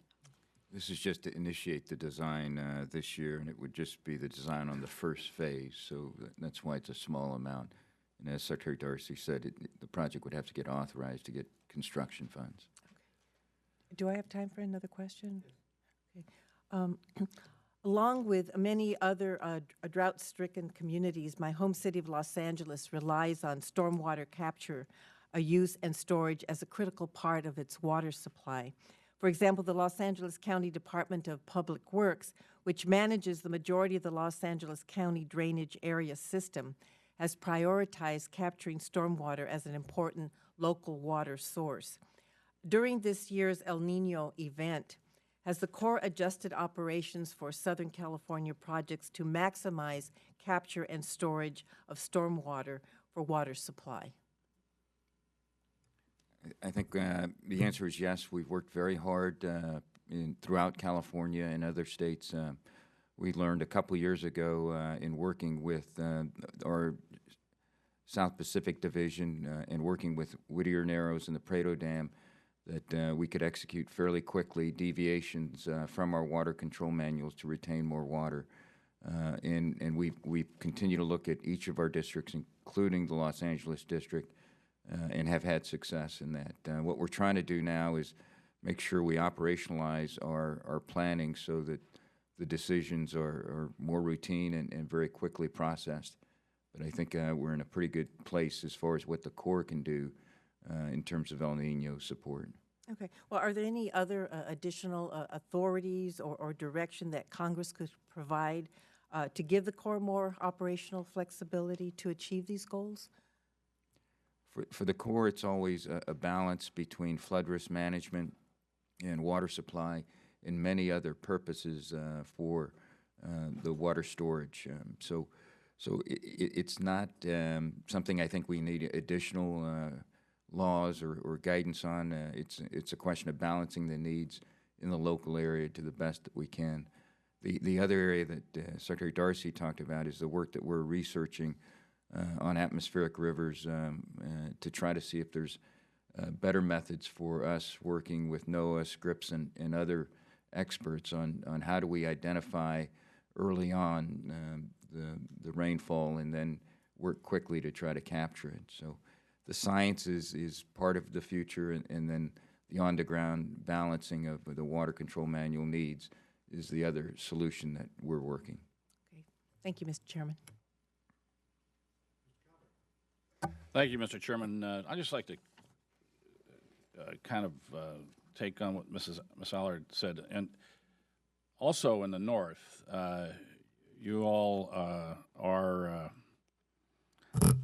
This is just to initiate the design this year, and it would just be the design on the first phase, so that's why it's a small amount. And as Secretary Darcy said, the project would have to get authorized to get construction funds. Do I have time for another question? Okay. Along with many other drought-stricken communities, my home city of Los Angeles relies on stormwater capture, use, and storage as a critical part of its water supply. For example, the Los Angeles County Department of Public Works, which manages the majority of the Los Angeles County drainage area system, has prioritized capturing stormwater as an important local water source. During this year's El Nino event, has the Corps adjusted operations for Southern California projects to maximize capture and storage of stormwater for water supply? I think the answer is yes. We've worked very hard throughout California and other states. We learned a couple years ago in working with our South Pacific Division and working with Whittier Narrows and the Prado Dam that we could execute fairly quickly deviations from our water control manuals to retain more water. And we continue to look at each of our districts, including the Los Angeles district, and have had success in that. What we're trying to do now is make sure we operationalize our planning so that the decisions are more routine and very quickly processed. But I think we're in a pretty good place as far as what the Corps can do in terms of El Nino support. Okay. Well, are there any other additional authorities or direction that Congress could provide to give the Corps more operational flexibility to achieve these goals? For the Corps, it's always a balance between flood risk management and water supply and many other purposes for the water storage. So it's not something I think we need additional laws or guidance on. It's a question of balancing the needs in the local area to the best that we can. The other area that Secretary Darcy talked about is the work that we're researching on atmospheric rivers to try to see if there's better methods for us working with NOAA, Scripps, and other experts on how do we identify early on the rainfall and then work quickly to try to capture it. So the science is part of the future, and then the on-the-ground balancing of the water control manual needs is the other solution that we're working. Okay. Thank you, Mr. Chairman. Thank you, Mr. Chairman. I'd just like to kind of take on what Ms. Allard said. And also in the north, you all are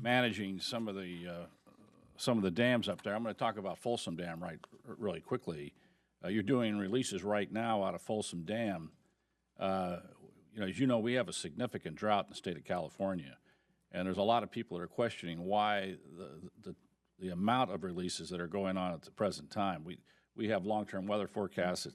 managing some of the dams up there. I'm going to talk about Folsom Dam really quickly. You're doing releases right now out of Folsom Dam. As you know, we have a significant drought in the state of California, and there's a lot of people that are questioning why the amount of releases that are going on at the present time. We have long-term weather forecasts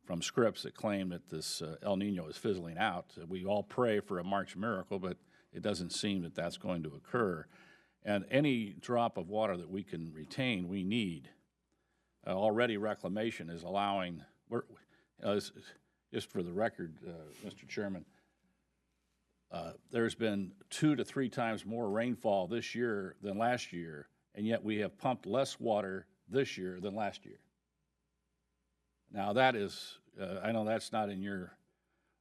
from Scripps that claim that this El Nino is fizzling out. We all pray for a March miracle, but it doesn't seem that that's going to occur. And any drop of water that we can retain, we need. Already reclamation is allowing, just for the record, Mr. Chairman, there's been 2 to 3 times more rainfall this year than last year, and yet we have pumped less water this year than last year. Now that is, I know that's not in your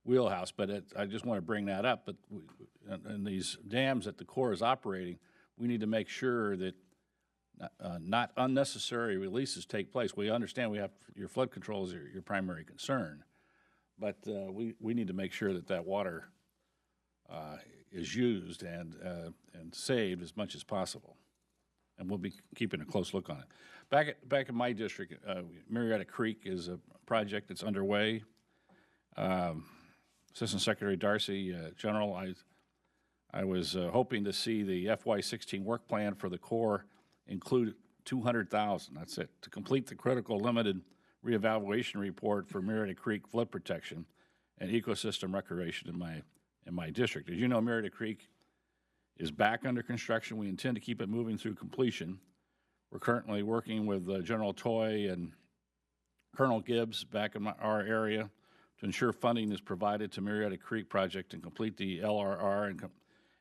wheelhouse, but I just want to bring that up. But in these dams that the Corps is operating, we need to make sure that not unnecessary releases take place. We understand your flood control is your primary concern, but we need to make sure that water is used and saved as much as possible. And we'll be keeping a close look on it. Back in my district, Marietta Creek is a project that's underway. Assistant Secretary Darcy, General, I was hoping to see the FY16 work plan for the Corps include $200,000. That's it, to complete the critical limited reevaluation report for Marietta Creek flood protection and ecosystem restoration in my district. As you know, Marietta Creek is back under construction. We intend to keep it moving through completion. We're currently working with General Toy and Colonel Gibbs back in our area to ensure funding is provided to Marietta Creek project and complete the LRR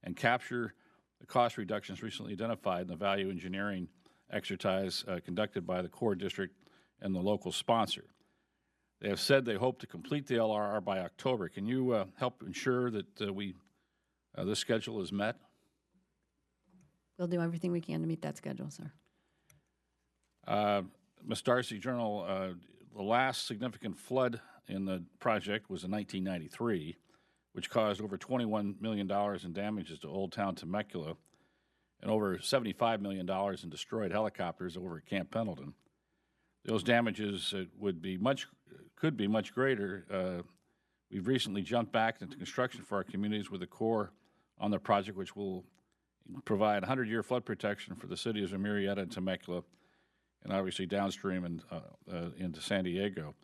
and capture the cost reductions recently identified in the value engineering exercise conducted by the Corps District and the local sponsor. They have said they hope to complete the LRR by October. Can you help ensure that this schedule is met? We'll do everything we can to meet that schedule, sir. Ms. Darcy, General, the last significant flood in the project was in 1993, which caused over $21 million in damages to Old Town Temecula and over $75 million in destroyed helicopters over at Camp Pendleton. Those damages could be much greater. We've recently jumped back into construction for our communities with the Corps on the project, which will provide 100-year flood protection for the cities of Marietta and Temecula, and obviously downstream and into San Diego,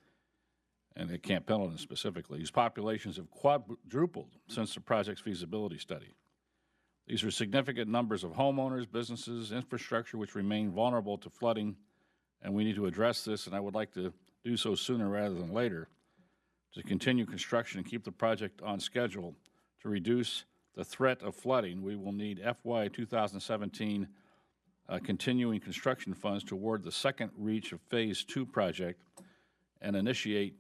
and at Camp Pendleton specifically. These populations have quadrupled since the project's feasibility study. These are significant numbers of homeowners, businesses, infrastructure which remain vulnerable to flooding, and we need to address this, and I would like to do so sooner rather than later, to continue construction and keep the project on schedule. To reduce the threat of flooding, we will need FY 2017 continuing construction funds to award the second reach of Phase 2 project and initiate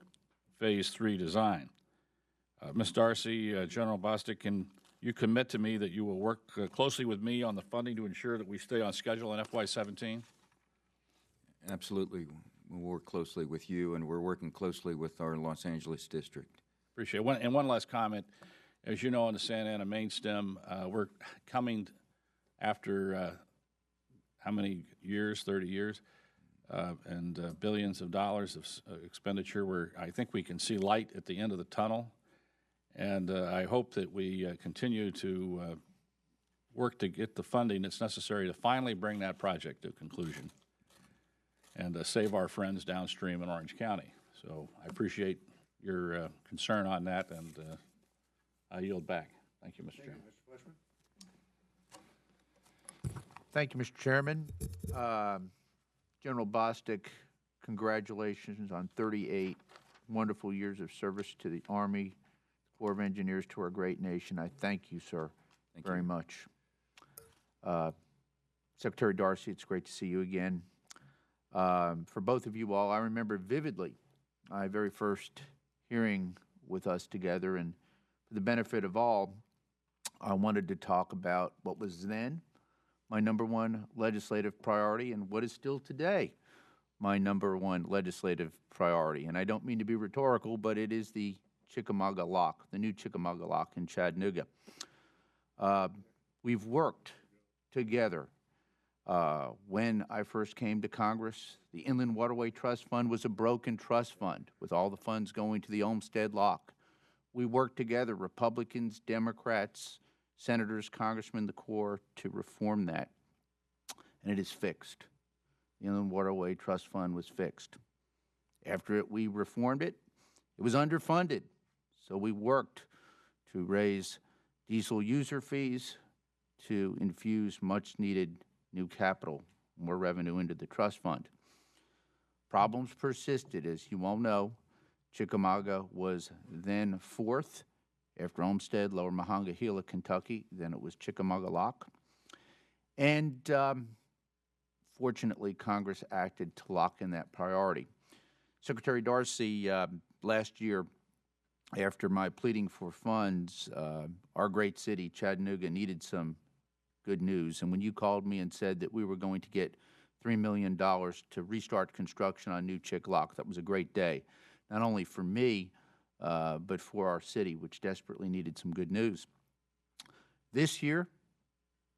Phase 3 design. Ms. Darcy, General Bostick, can you commit to me that you will work closely with me on the funding to ensure that we stay on schedule in FY 17? Absolutely. We'll work closely with you, and we're working closely with our Los Angeles district. Appreciate it. And one last comment. As you know, on the Santa Ana main stem, we're coming after how many years? 30 years, and billions of dollars of expenditure. Where I think we can see light at the end of the tunnel, and I hope that we continue to work to get the funding that's necessary to finally bring that project to conclusion and save our friends downstream in Orange County. So I appreciate your concern on that, and I yield back. Thank you, Mr. Chairman. Thank you, Mr. Chairman. General Bostick, congratulations on 38 wonderful years of service to the Army, Corps of Engineers, to our great nation. I thank you, sir, very much. Secretary Darcy, it's great to see you again. For both of you all, I remember vividly my very first hearing with us together, and for the benefit of all, I wanted to talk about what was then my #1 legislative priority and what is still today my #1 legislative priority. And I don't mean to be rhetorical, but it is the Chickamauga Lock, the new Chickamauga Lock in Chattanooga. We've worked together When I first came to Congress, the Inland Waterway Trust Fund was a broken trust fund with all the funds going to the Olmsted Lock. We worked together, Republicans, Democrats, senators, congressmen, the Corps, to reform that, and it is fixed. The Inland Waterway Trust Fund was fixed. After we reformed it, it was underfunded, so we worked to raise diesel user fees, to infuse much-needed new capital, more revenue into the trust fund. Problems persisted, as you all know. Chickamauga was then fourth after Olmsted, Lower Monongahela, Kentucky. Then it was Chickamauga Lock. And fortunately, Congress acted to lock in that priority. Secretary Darcy, last year, after my pleading for funds, our great city, Chattanooga, needed some good news. And when you called me and said that we were going to get $3 million to restart construction on New Chick Lock, that was a great day, not only for me, but for our city, which desperately needed some good news. This year,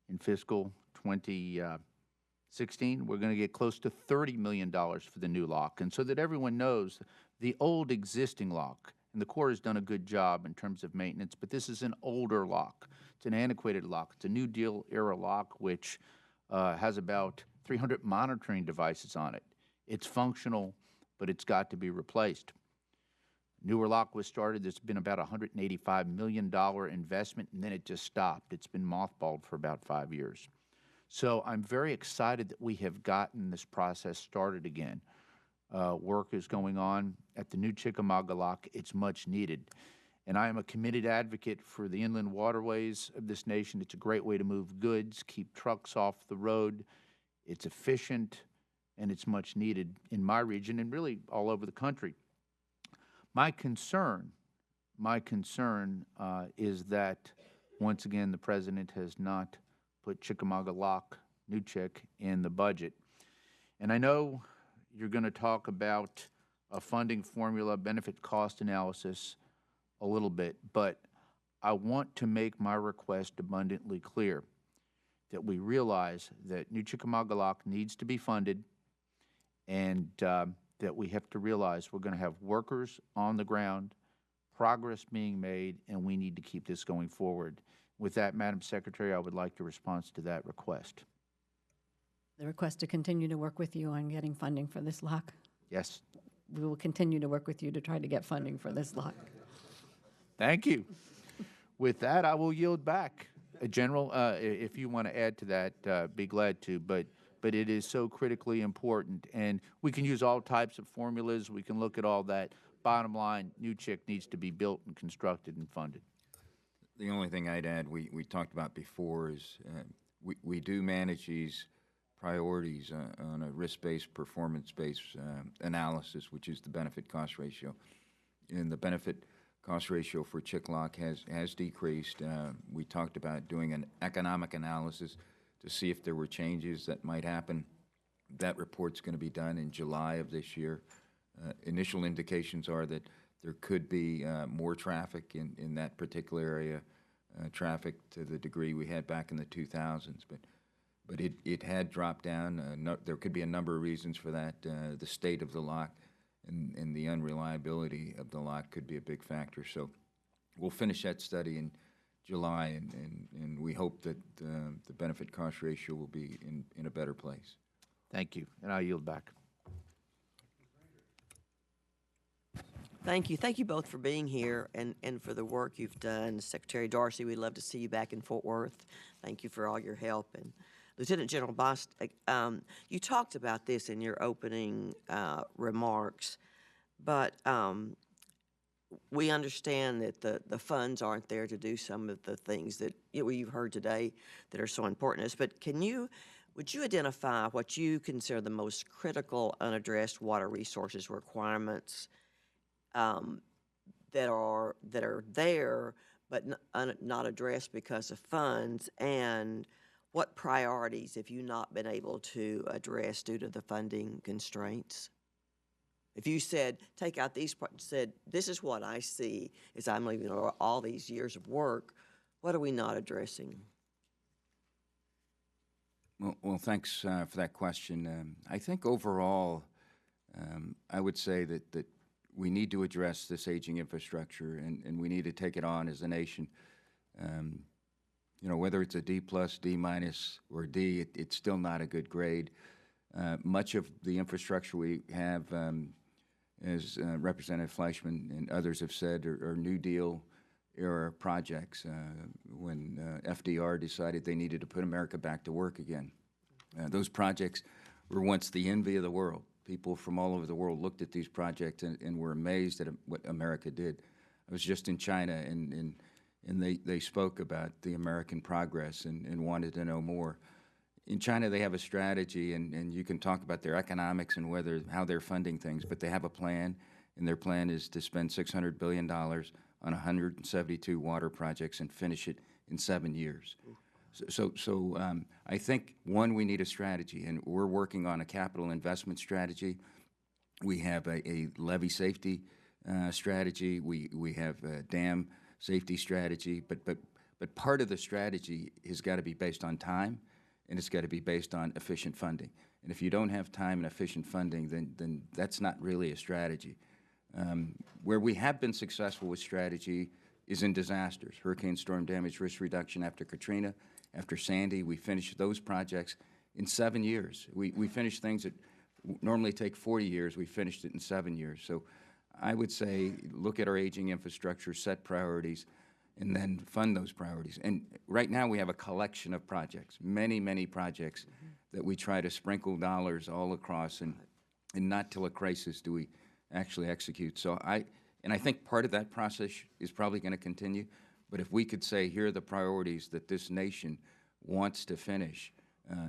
in fiscal 2016, we're going to get close to $30 million for the new lock. And so that everyone knows, the old existing lock, and the Corps has done a good job in terms of maintenance, but this is an older lock. It's an antiquated lock. It's a New Deal era lock, which has about 300 monitoring devices on it. It's functional, but it's got to be replaced. Newer lock was started. There's been about $185 million investment, and then it just stopped. It's been mothballed for about 5 years. So I'm very excited that we have gotten this process started again. Work is going on at the new Chickamauga Lock. It's much needed. And I am a committed advocate for the inland waterways of this nation. It's a great way to move goods, keep trucks off the road. It's efficient, and it's much needed in my region and really all over the country. My concern is that, once again, the President has not put Chickamauga Lock, New Chick, in the budget. And I know you're going to talk about a funding formula, benefit cost analysis a little bit, but I want to make my request abundantly clear that we realize that New Chickamauga Lock needs to be funded, and that we have to realize we're going to have workers on the ground, progress being made, and we need to keep this going forward. With that, Madam Secretary, I would like to respond to that request. The request to continue to work with you on getting funding for this lock. Yes. We will continue to work with you to try to get funding for this lock. Thank you. With that, I will yield back. General, if you want to add to that, be glad to, but it is so critically important, and we can use all types of formulas. We can look at all that. Bottom line, New Chick needs to be built and constructed and funded. The only thing I'd add, we talked about before, is we do manage these priorities on a risk-based, performance-based analysis, which is the benefit-cost ratio. And the benefit-cost ratio for Chick Lock has decreased. We talked about doing an economic analysis to see if there were changes that might happen. That report's going to be done in July of this year. Initial indications are that there could be more traffic in that particular area, traffic to the degree we had back in the 2000s, but it had dropped down. There could be a number of reasons for that. The state of the lock and the unreliability of the lock could be a big factor. So we'll finish that study in July, and we hope that the benefit-cost ratio will be in a better place. Thank you, and I'll yield back. Thank you. Thank you both for being here and for the work you've done. Secretary Darcy, we'd love to see you back in Fort Worth. Thank you for all your help. And Lieutenant General Bostick, you talked about this in your opening remarks, but we understand that the funds aren't there to do some of the things that you've heard today that are so important to us. But would you identify what you consider the most critical unaddressed water resources requirements that are there but not addressed because of funds, and what priorities have you not been able to address due to the funding constraints? If you said, take out these parts, said, this is what I see as I'm leaving all these years of work, what are we not addressing? Well, thanks for that question. I think overall, I would say that we need to address this aging infrastructure, and we need to take it on as a nation. Whether it's a D plus, D minus, or D, it's still not a good grade. Much of the infrastructure we have, as Representative Fleischman and others have said, are New Deal era projects when FDR decided they needed to put America back to work again. Those projects were once the envy of the world. People from all over the world looked at these projects and were amazed at what America did. I was just in China, and they spoke about the American progress and wanted to know more. In China, they have a strategy, and you can talk about their economics and how they're funding things, but they have a plan, and their plan is to spend $600 billion on 172 water projects and finish it in 7 years. So I think, one, we need a strategy, and we're working on a capital investment strategy. We have a levee safety strategy. We have a dam safety strategy, but part of the strategy has got to be based on time, and it's got to be based on efficient funding. And if you don't have time and efficient funding, then that's not really a strategy. Where we have been successful with strategy is in disasters, hurricane storm damage risk reduction after Katrina, after Sandy. We finished those projects in 7 years. We finished things that normally take 40 years. We finished it in 7 years. So I would say look at our aging infrastructure, set priorities, and then fund those priorities. And right now we have a collection of projects, many projects that we try to sprinkle dollars all across, and not till a crisis do we actually execute. So I think part of that process is probably going to continue, but if we could say, here are the priorities that this nation wants to finish,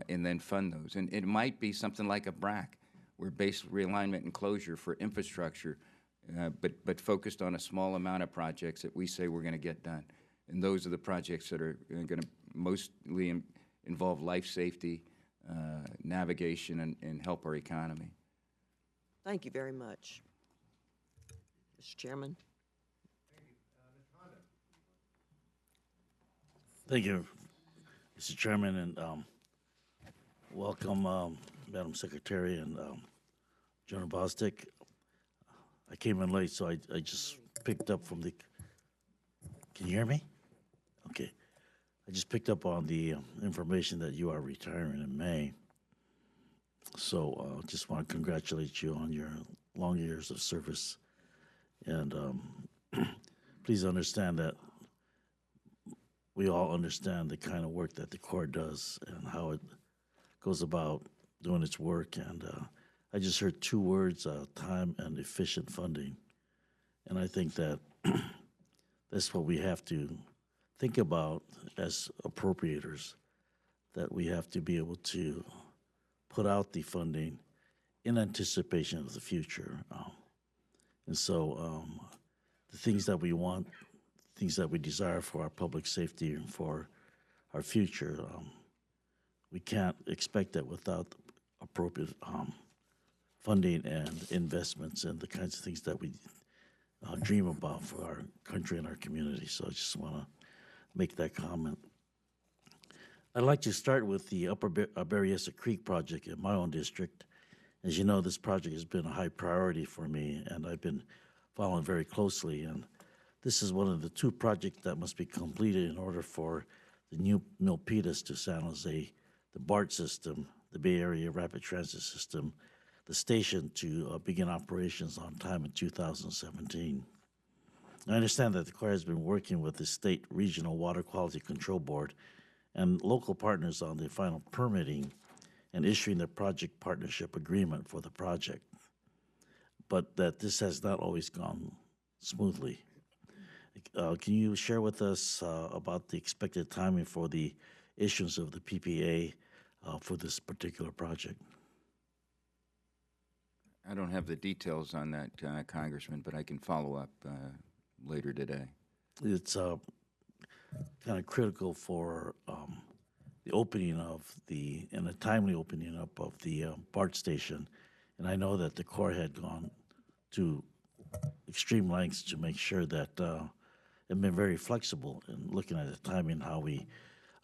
and then fund those. And it might be something like a BRAC, where base realignment and closure for infrastructure, but focused on a small amount of projects that we say we're going to get done. And those are the projects that are going to mostly involve life safety, navigation, and help our economy. Thank you very much. Mr. Chairman. Thank you, Mr. Chairman, and welcome, Madam Secretary and General Bostick. I came in late, so I just picked up from the. Can you hear me? Okay. I just picked up on the information that you are retiring in May. So just want to congratulate you on your long years of service. And please understand that we all understand the kind of work that the Corps does and how it goes about doing its work. And I just heard two words, time and efficient funding. And I think that that's what we have to think about as appropriators, that we have to be able to put out the funding in anticipation of the future. And so the things that we want, things that we desire for our public safety and for our future, we can't expect that without appropriate funding and investments and the kinds of things that we dream about for our country and our community. So I just want to make that comment. I'd like to start with the Upper Berryessa Creek project in my own district. As you know, this project has been a high priority for me, and I've been following very closely. And this is one of the two projects that must be completed in order for the new Milpitas to San Jose, the BART system, the Bay Area Rapid Transit System, the station to begin operations on time in 2017. I understand that the Corps has been working with the State Regional Water Quality Control Board and local partners on the final permitting and issuing the project partnership agreement for the project, but that this has not always gone smoothly. Can you share with us about the expected timing for the issuance of the PPA for this particular project? I don't have the details on that, Congressman, but I can follow up later today. It's kind of critical for the opening of and a timely opening up of the BART station. And I know that the Corps had gone to extreme lengths to make sure that and been very flexible in looking at the timing, how we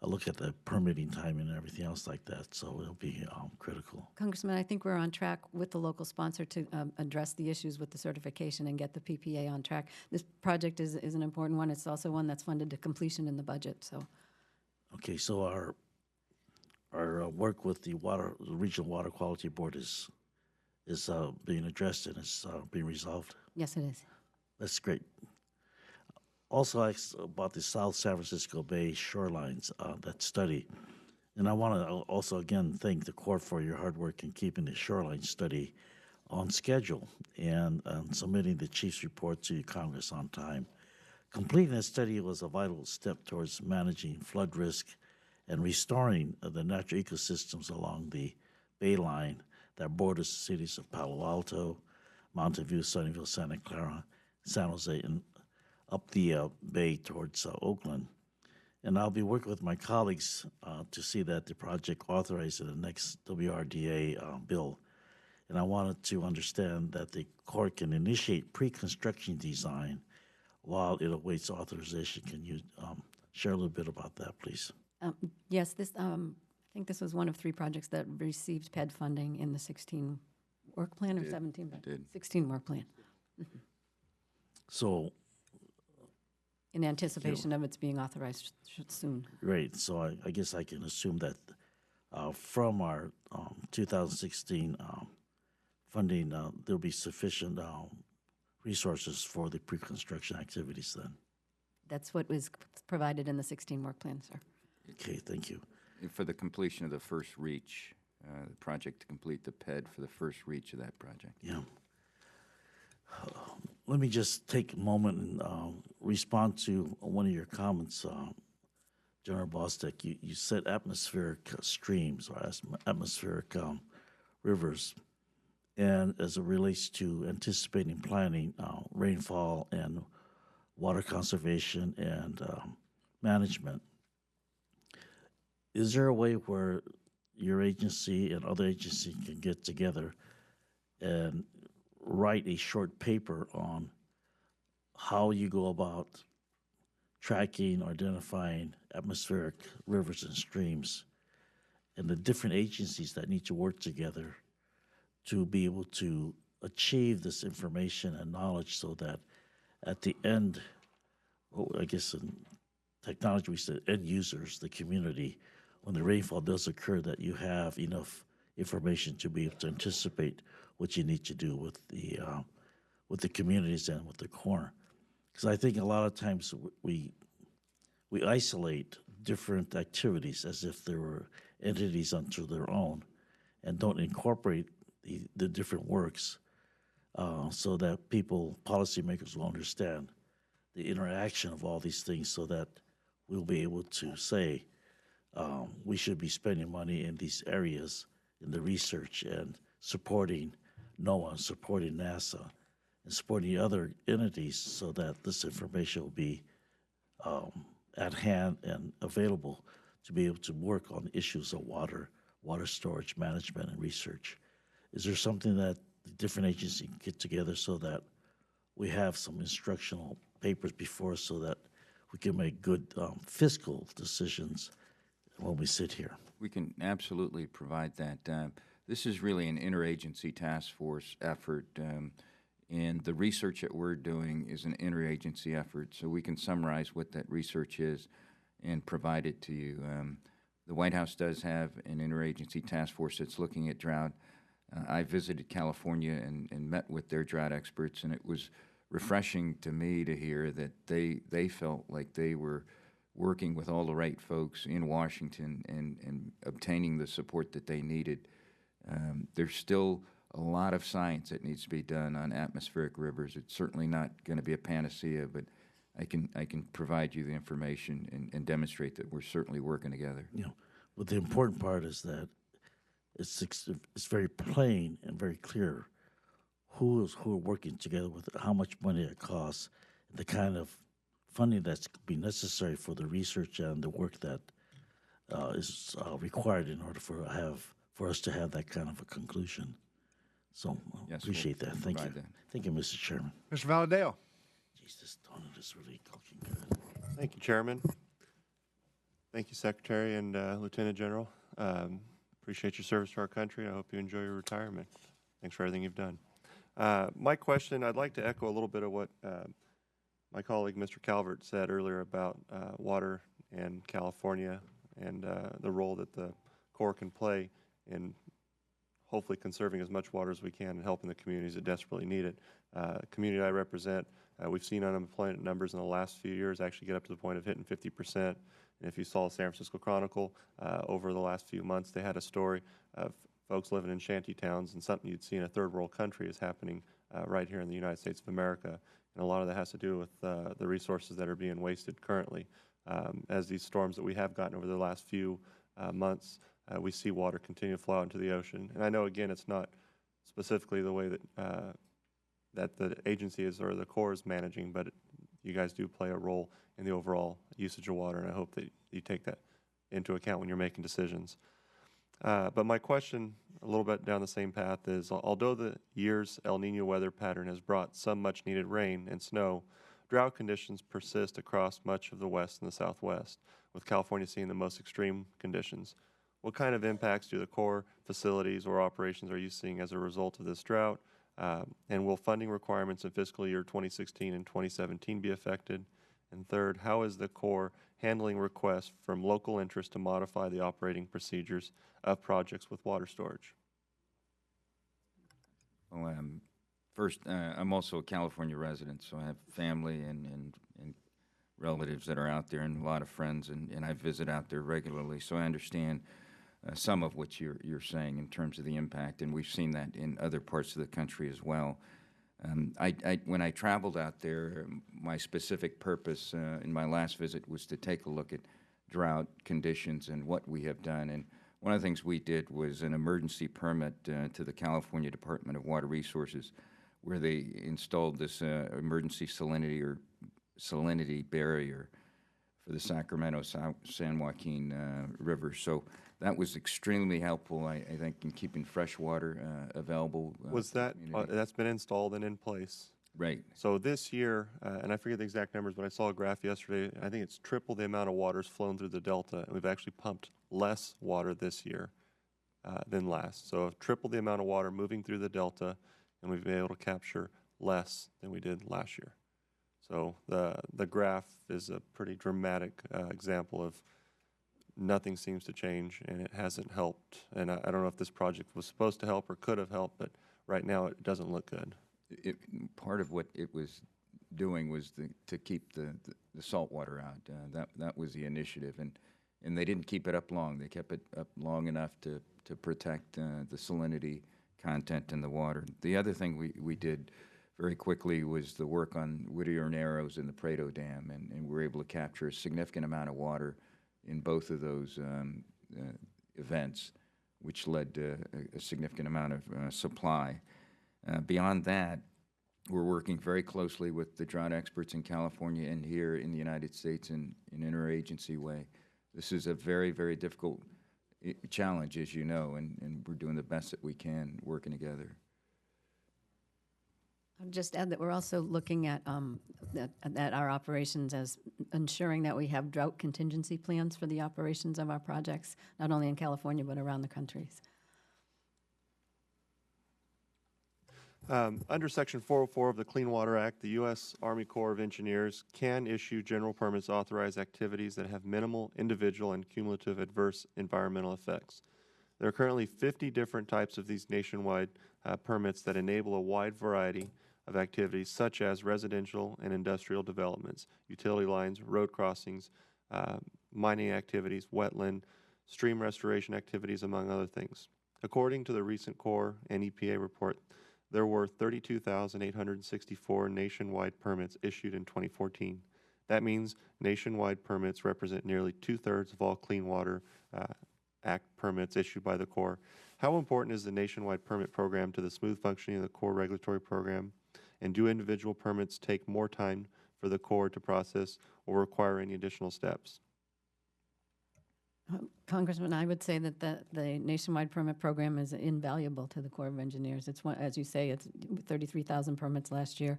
look at the permitting time and everything else like that. So it'll be critical. Congressman, I think we're on track with the local sponsor to address the issues with the certification and get the PPA on track. This project is an important one. It's also one that's funded to completion in the budget, so. Okay, so our work with the Regional Water Quality Board is being addressed and is being resolved. Yes, it is. That's great. Also asked about the South San Francisco Bay shorelines, that study. And I want to also again thank the Corps for your hard work in keeping the shoreline study on schedule and submitting the chief's report to Congress on time. Completing that study was a vital step towards managing flood risk and restoring the natural ecosystems along the Bay Line that borders the cities of Palo Alto, Mountain View, Sunnyvale, Santa Clara, San Jose, and up the bay towards Oakland. And I'll be working with my colleagues to see that the project authorized in the next WRDA bill. And I wanted to understand that the Corps can initiate pre-construction design while it awaits authorization. Can you share a little bit about that, please? Yes, this, I think this was one of 3 projects that received PED funding in the 16 work plan, or 17? Did. 16 work plan, So, in anticipation of its being authorized soon. great. So I guess I can assume that from our 2016 funding, there'll be sufficient resources for the pre-construction activities then. That's what was provided in the 16 work plan, sir. Okay, thank you. For the completion of the first reach, the project to complete the PED for the first reach of that project. Yeah. Let me just take a moment and respond to one of your comments, General Bostick. You said atmospheric streams or atmospheric rivers, and as it relates to anticipating planning, rainfall and water conservation and management. Is there a way where your agency and other agencies can get together and write a short paper on how you go about tracking or identifying atmospheric rivers and streams and the different agencies that need to work together to be able to achieve this information and knowledge so that at the end, well, I guess in technology we said end users, the community, when the rainfall does occur, that you have enough information to be able to anticipate what you need to do with the communities and with the Corps. Because I think a lot of times we isolate different activities as if they were entities unto their own and don't incorporate the different works so that people, policymakers will understand the interaction of all these things so that we'll be able to say we should be spending money in these areas in the research and supporting NOAA, supporting NASA, and supporting other entities so that this information will be at hand and available to be able to work on issues of water storage, management, and research. Is there something that the different agencies can get together so that we have some instructional papers before us so that we can make good fiscal decisions when we sit here? We can absolutely provide that. This is really an interagency task force effort, and the research that we're doing is an interagency effort, so we can summarize what that research is and provide it to you. The White House does have an interagency task force that's looking at drought. I visited California and met with their drought experts, and it was refreshing to me to hear that they felt like they were working with all the right folks in Washington and obtaining the support that they needed. There's still a lot of science that needs to be done on atmospheric rivers. It's certainly not going to be a panacea, but I can provide you the information and demonstrate that we're certainly working together. You know, but the important part is that it's very plain and very clear who are working together with it, how much money it costs, the kind of funding that's be necessary for the research and the work that is required in order for us to have that kind of a conclusion. So Yes, appreciate we'll that. Thank you. provide that. Thank you, Mr. Chairman. Mr. Valadeo. Jeez, this donut is really cooking good. Thank you, Chairman. Thank you, Secretary and Lieutenant General. Appreciate your service to our country. I hope you enjoy your retirement. Thanks for everything you've done. My question, I'd like to echo a little bit of what my colleague, Mr. Calvert, said earlier about water and California and the role that the Corps can play in hopefully conserving as much water as we can and helping the communities that desperately need it. Community I represent, we've seen unemployment numbers in the last few years actually get up to the point of hitting 50%. And if you saw San Francisco Chronicle over the last few months, they had a story of folks living in shanty towns, and something you'd see in a third world country is happening right here in the United States of America. And a lot of that has to do with the resources that are being wasted currently. As these storms that we have gotten over the last few months, we see water continue to flow out into the ocean. And I know, again, it's not specifically the way that that the agency is or the Corps is managing, but you guys do play a role in the overall usage of water, and I hope that you take that into account when you're making decisions. But my question, a little bit down the same path, is although the year's El Nino weather pattern has brought some much-needed rain and snow, drought conditions persist across much of the West and the Southwest, with California seeing the most extreme conditions. What kind of impacts do the Corps facilities or operations are you seeing as a result of this drought? And will funding requirements in fiscal year 2016 and 2017 be affected? And third, how is the Corps handling requests from local interest to modify the operating procedures of projects with water storage? Well, first, I'm also a California resident, so I have family and relatives that are out there and a lot of friends, and I visit out there regularly, so I understand some of what you're saying in terms of the impact, and we've seen that in other parts of the country as well. When I traveled out there, my specific purpose in my last visit was to take a look at drought conditions and what we have done. And one of the things we did was an emergency permit to the California Department of Water Resources, where they installed this emergency salinity barrier for the Sacramento-San Joaquin River. So that was extremely helpful, I think, in keeping fresh water available. Was that, that's been installed and in place? Right. So this year, and I forget the exact numbers, but I saw a graph yesterday, I think it's triple the amount of water's flown through the Delta, and we've actually pumped less water this year than last. So triple the amount of water moving through the Delta, and we've been able to capture less than we did last year. So the graph is a pretty dramatic example of nothing seems to change, and it hasn't helped. And I don't know if this project was supposed to help or could have helped, but right now it doesn't look good. Part of what it was doing was to keep the salt water out. That was the initiative, and they didn't keep it up long. They kept it up long enough to protect the salinity content in the water. The other thing we did very quickly was the work on Whittier Narrows and the Prado Dam, and we were able to capture a significant amount of water in both of those events, which led to a significant amount of supply. Beyond that, we're working very closely with the drought experts in California and here in the United States in an interagency way. This is a very, very difficult challenge, as you know, and we're doing the best that we can working together. I'll just add that we're also looking at our operations as ensuring that we have drought contingency plans for the operations of our projects, not only in California but around the country. Under Section 404 of the Clean Water Act, the U.S. Army Corps of Engineers can issue general permits to authorize activities that have minimal individual and cumulative adverse environmental effects. There are currently 50 different types of these nationwide permits that enable a wide variety of activities such as residential and industrial developments, utility lines, road crossings, mining activities, wetland, stream restoration activities, among other things. According to the recent Corps and EPA report, there were 32,864 nationwide permits issued in 2014. That means nationwide permits represent nearly 2/3 of all Clean Water Act permits issued by the Corps. How important is the nationwide permit program to the smooth functioning of the Corps regulatory program? And do individual permits take more time for the Corps to process or require any additional steps? Congressman, I would say that the nationwide permit program is invaluable to the Corps of Engineers. It's one, as you say, it's 33,000 permits last year,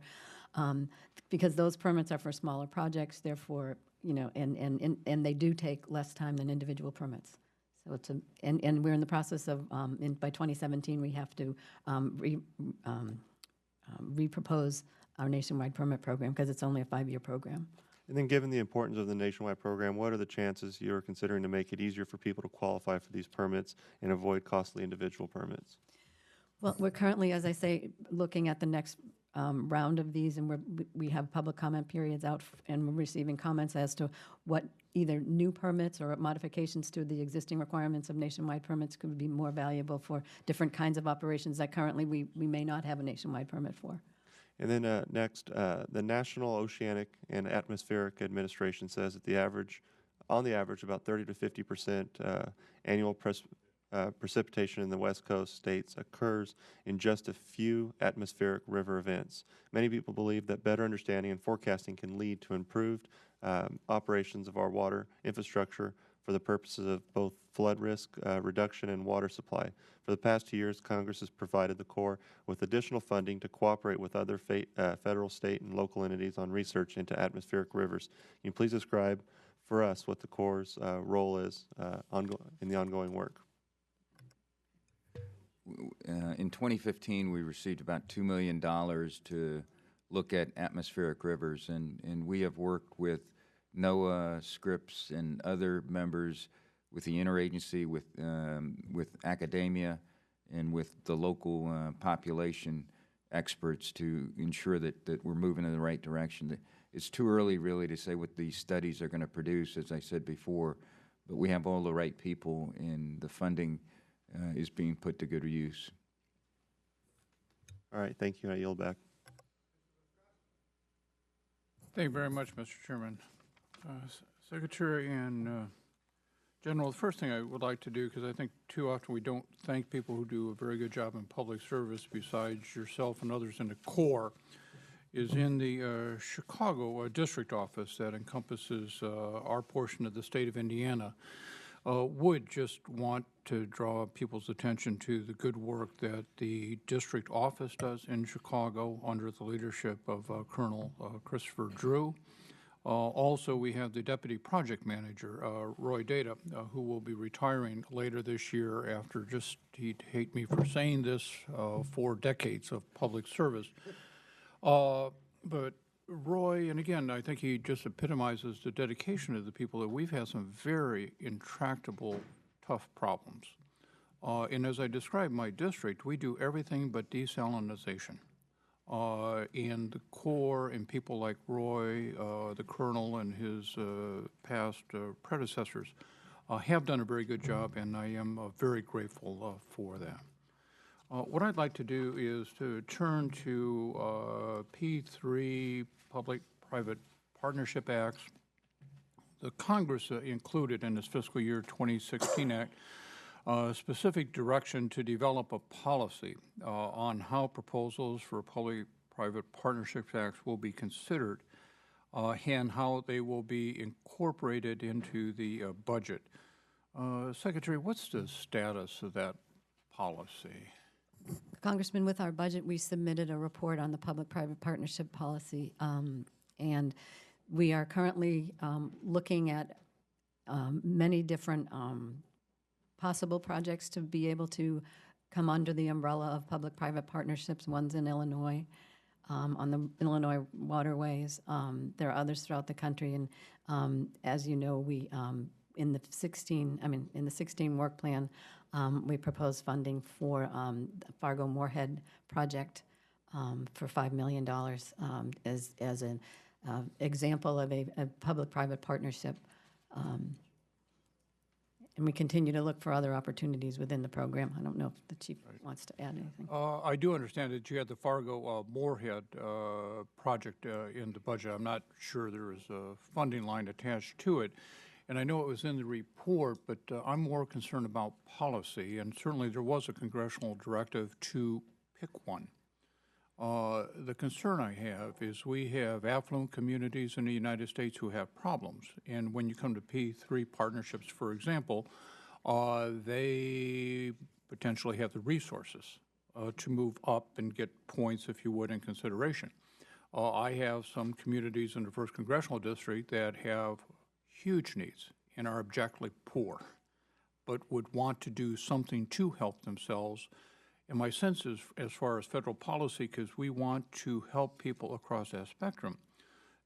because those permits are for smaller projects. Therefore, you know, and they do take less time than individual permits. So it's and we're in the process of, by 2017, we have to re-propose our nationwide permit program because it's only a 5-year program. And then given the importance of the nationwide program, what are the chances you're considering to make it easier for people to qualify for these permits and avoid costly individual permits? Well, we're currently, as I say, looking at the next round of these, and we have public comment periods out, and we're receiving comments as to what either new permits or modifications to the existing requirements of nationwide permits could be more valuable for different kinds of operations that currently we may not have a nationwide permit for. And then next, the National Oceanic and Atmospheric Administration says that on the average, about 30 to 50% annual precipitation in the West Coast states occurs in just a few atmospheric river events. Many people believe that better understanding and forecasting can lead to improved operations of our water infrastructure for the purposes of both flood risk reduction and water supply. For the past 2 years, Congress has provided the Corps with additional funding to cooperate with other federal, state, and local entities on research into atmospheric rivers. Can you please describe for us what the Corps' role is in the ongoing work? In 2015, we received about $2 million to look at atmospheric rivers, and we have worked with NOAA, Scripps, and other members, with the interagency, with academia, and with the local population experts to ensure that we're moving in the right direction. It's too early, really, to say what these studies are going to produce, as I said before, but we have all the right people, and the funding is being put to good use. All right, thank you. I yield back. Thank you very much, Mr. Chairman. Secretary and General, the first thing I would like to do, because I think too often we don't thank people who do a very good job in public service besides yourself and others in the Corps, is in the Chicago district office that encompasses our portion of the state of Indiana. Would just want to draw people's attention to the good work that the district office does in Chicago under the leadership of Colonel Christopher Drew. Also, we have the deputy project manager, Roy Data, who will be retiring later this year after just, he'd hate me for saying this, 4 decades of public service. But Roy, and again, I think he just epitomizes the dedication of the people that we've had some very intractable, tough problems. And as I described my district, we do everything but desalinization. And the Corps and people like Roy, the Colonel, and his past predecessors have done a very good job, and I am very grateful for that. What I'd like to do is to turn to P3, Public-Private Partnership Acts. The Congress included in this fiscal year 2016 Act specific direction to develop a policy on how proposals for Public-Private Partnership Acts will be considered and how they will be incorporated into the budget. Secretary, what's the status of that policy? Congressman, with our budget, we submitted a report on the public-private partnership policy, and we are currently looking at many different possible projects to be able to come under the umbrella of public-private partnerships. One's in Illinois, on the Illinois waterways. There are others throughout the country, and as you know, we in the 16 work plan, we propose funding for the Fargo-Moorhead project for $5 million as an example of a public-private partnership. And we continue to look for other opportunities within the program. I don't know if the chief wants to add anything. I do understand that you had the Fargo-Moorhead project in the budget. I'm not sure there is a funding line attached to it. And I know it was in the report, but I'm more concerned about policy, and certainly there was a congressional directive to pick one. The concern I have is we have affluent communities in the United States who have problems, and when you come to P3 partnerships, for example, they potentially have the resources to move up and get points, if you would, in consideration. I have some communities in the 1st Congressional District that have huge needs and are objectively poor, but would want to do something to help themselves. And my sense is, as far as federal policy, because we want to help people across that spectrum,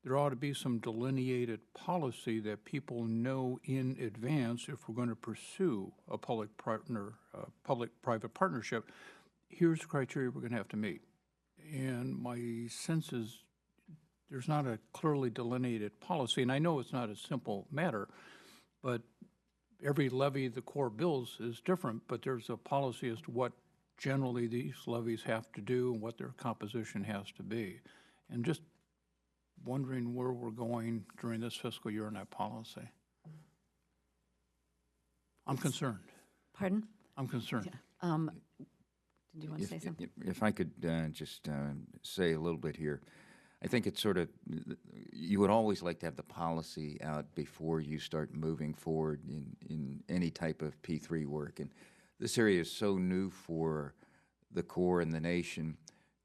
there ought to be some delineated policy that people know in advance if we're going to pursue a public-private partnership. Here's the criteria we're going to have to meet. And my sense is there's not a clearly delineated policy, and I know it's not a simple matter, but every levy the Corps builds is different, but there's a policy as to what generally these levies have to do and what their composition has to be. And just wondering where we're going during this fiscal year in that policy. I'm concerned. Pardon? I'm concerned. Did you want to say something? If I could just say a little bit here. I think it's sort of, you would always like to have the policy out before you start moving forward in any type of P3 work. And this area is so new for the Corps and the nation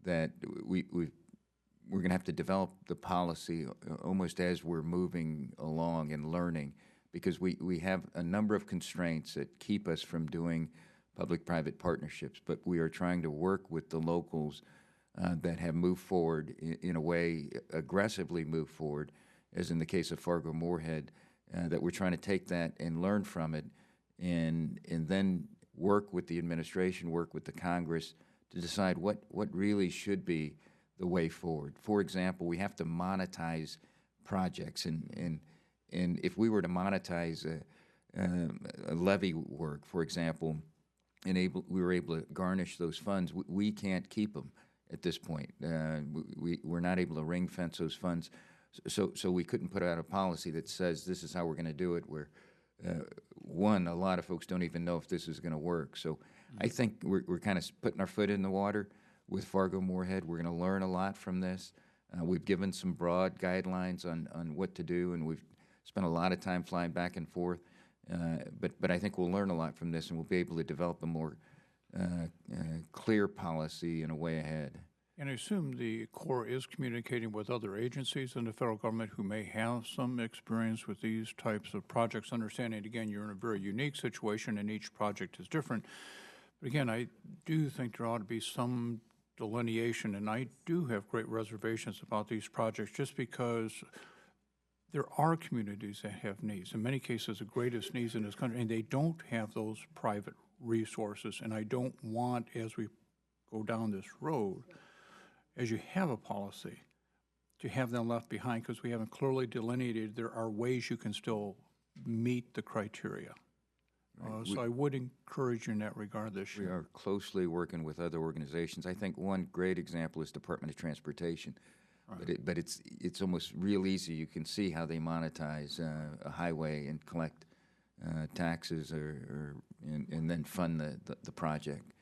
that we're going to have to develop the policy almost as we're moving along and learning, because we have a number of constraints that keep us from doing public-private partnerships, but we are trying to work with the locals that have moved forward in a way, aggressively moved forward, as in the case of Fargo-Moorhead, that we're trying to take that and learn from it and then work with the administration, work with the Congress to decide what really should be the way forward. For example, we have to monetize projects, and if we were to monetize a levy work, for example, we were able to garnish those funds, we can't keep them at this point. We're not able to ring fence those funds, so we couldn't put out a policy that says this is how we're going to do it, where one, a lot of folks don't even know if this is going to work. So I think we're kind of putting our foot in the water with Fargo-Moorhead. We're going to learn a lot from this. We've given some broad guidelines on what to do, and we've spent a lot of time flying back and forth. But I think we'll learn a lot from this, and we'll be able to develop a more clear policy and a way ahead. And I assume the Corps is communicating with other agencies in the federal government who may have some experience with these types of projects, understanding, again, you're in a very unique situation and each project is different. But again, I do think there ought to be some delineation, and I do have great reservations about these projects just because there are communities that have needs, in many cases the greatest needs in this country, and they don't have those private resources. And I don't want, as we go down this road, as you have a policy, to have them left behind because we haven't clearly delineated there are ways you can still meet the criteria. So I would encourage you in that regard this year. We are closely working with other organizations. I think one great example is Department of Transportation. Right. But it's almost real easy. You can see how they monetize a highway and collect taxes and then fund the project.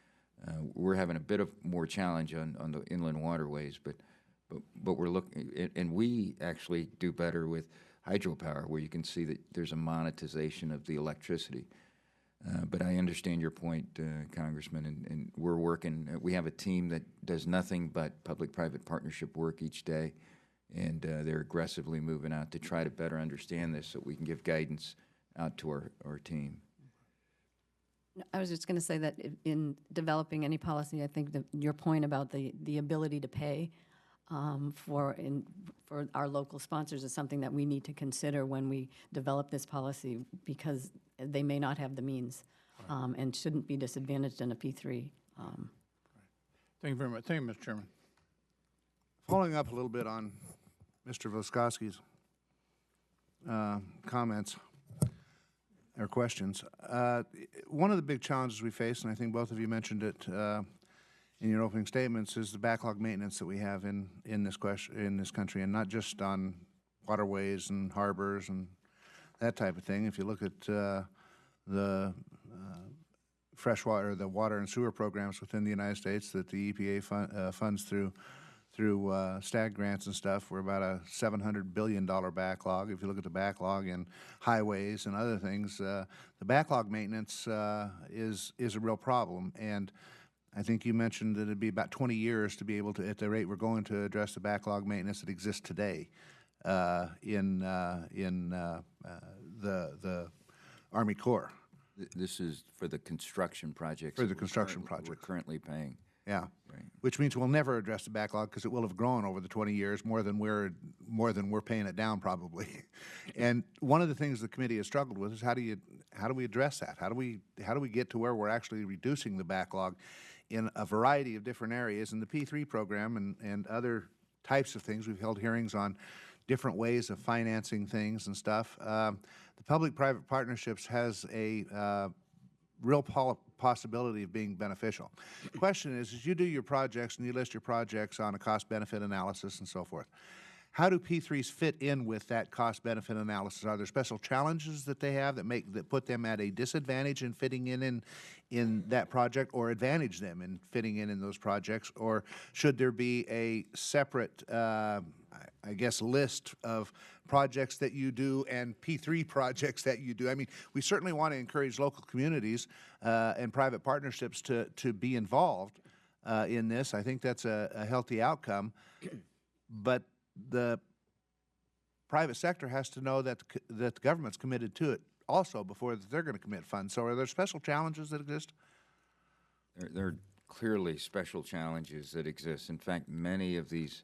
We're having a bit of more challenge on the inland waterways, but we're looking, and we actually do better with hydropower, where you can see that there's a monetization of the electricity. But I understand your point, Congressman, and we're working. We have a team that does nothing but public-private partnership work each day, and they're aggressively moving out to try to better understand this so we can give guidance out to our team. I was just going to say that in developing any policy, I think that your point about the ability to pay for our local sponsors is something that we need to consider when we develop this policy, because they may not have the means and shouldn't be disadvantaged in a P3. Thank you very much. Thank you, Mr. Chairman. Following up a little bit on Mr. Voskowski's comments or questions, one of the big challenges we face, and I think both of you mentioned it in your opening statements, is the backlog maintenance that we have in this country, and not just on waterways and harbors and that type of thing. If you look at the freshwater, the water and sewer programs within the United States that the EPA funds through STAG grants and stuff, we're about a $700 billion backlog. If you look at the backlog in highways and other things, the backlog maintenance is a real problem. And I think you mentioned that it'd be about 20 years to be able to, at the rate we're going, to address the backlog maintenance that exists today. the Army Corps. This is for the construction projects. For the that we're construction currently- projects. We're currently paying. Yeah, Right. which means we'll never address the backlog because it will have grown over the 20 years more than we're paying it down probably. And one of the things the committee has struggled with is how do we address that? How do we get to where we're actually reducing the backlog in a variety of different areas? In the P3 program and other types of things, we've held hearings on different ways of financing things and stuff. The public-private partnerships has a real possibility of being beneficial. The question is you do your projects and you list your projects on a cost-benefit analysis and so forth. How do P3s fit in with that cost-benefit analysis? Are there special challenges that they have that put them at a disadvantage in fitting in that project, or advantage them in fitting in those projects? Or should there be a separate, I guess, list of projects that you do and P3 projects that you do? I mean, we certainly want to encourage local communities and private partnerships to be involved in this. I think that's a healthy outcome. But the private sector has to know that the government's committed to it also before they're going to commit funds. So are there special challenges that exist? There are clearly special challenges that exist. In fact, many of these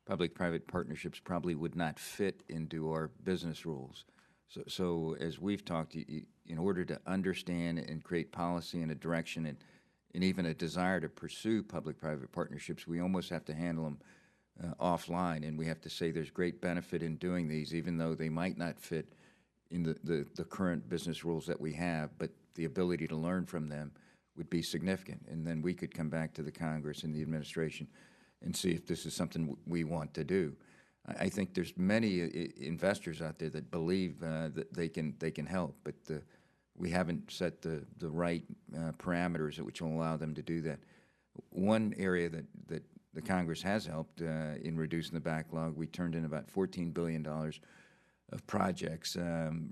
public-private partnerships probably would not fit into our business rules. So as we've talked, in order to understand and create policy and a direction and even a desire to pursue public-private partnerships, we almost have to handle them offline, and we have to say there's great benefit in doing these, even though they might not fit in the current business rules that we have, but the ability to learn from them would be significant. And then we could come back to the Congress and the administration and see if this is something we want to do. I think there's many investors out there that believe that they can help, but we haven't set the right parameters which will allow them to do that. One area that the Congress has helped in reducing the backlog, we turned in about $14 billion of projects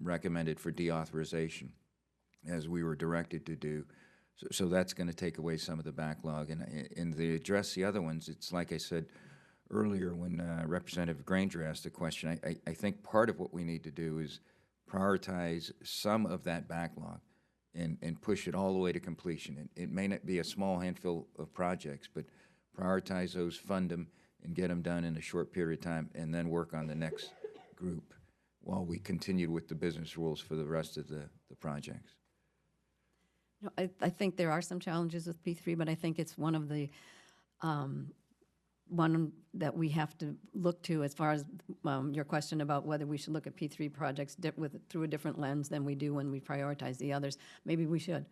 recommended for deauthorization, as we were directed to do. So that's going to take away some of the backlog. And to address the other ones, it's like I said earlier when Representative Granger asked the question, I think part of what we need to do is prioritize some of that backlog and push it all the way to completion. It may not be a small handful of projects, but prioritize those, fund them, and get them done in a short period of time, and then work on the next group while we continue with the business rules for the rest of the projects. You know, I think there are some challenges with P3, but I think it's one of the one that we have to look to as far as your question about whether we should look at P3 projects through a different lens than we do when we prioritize the others. Maybe we should,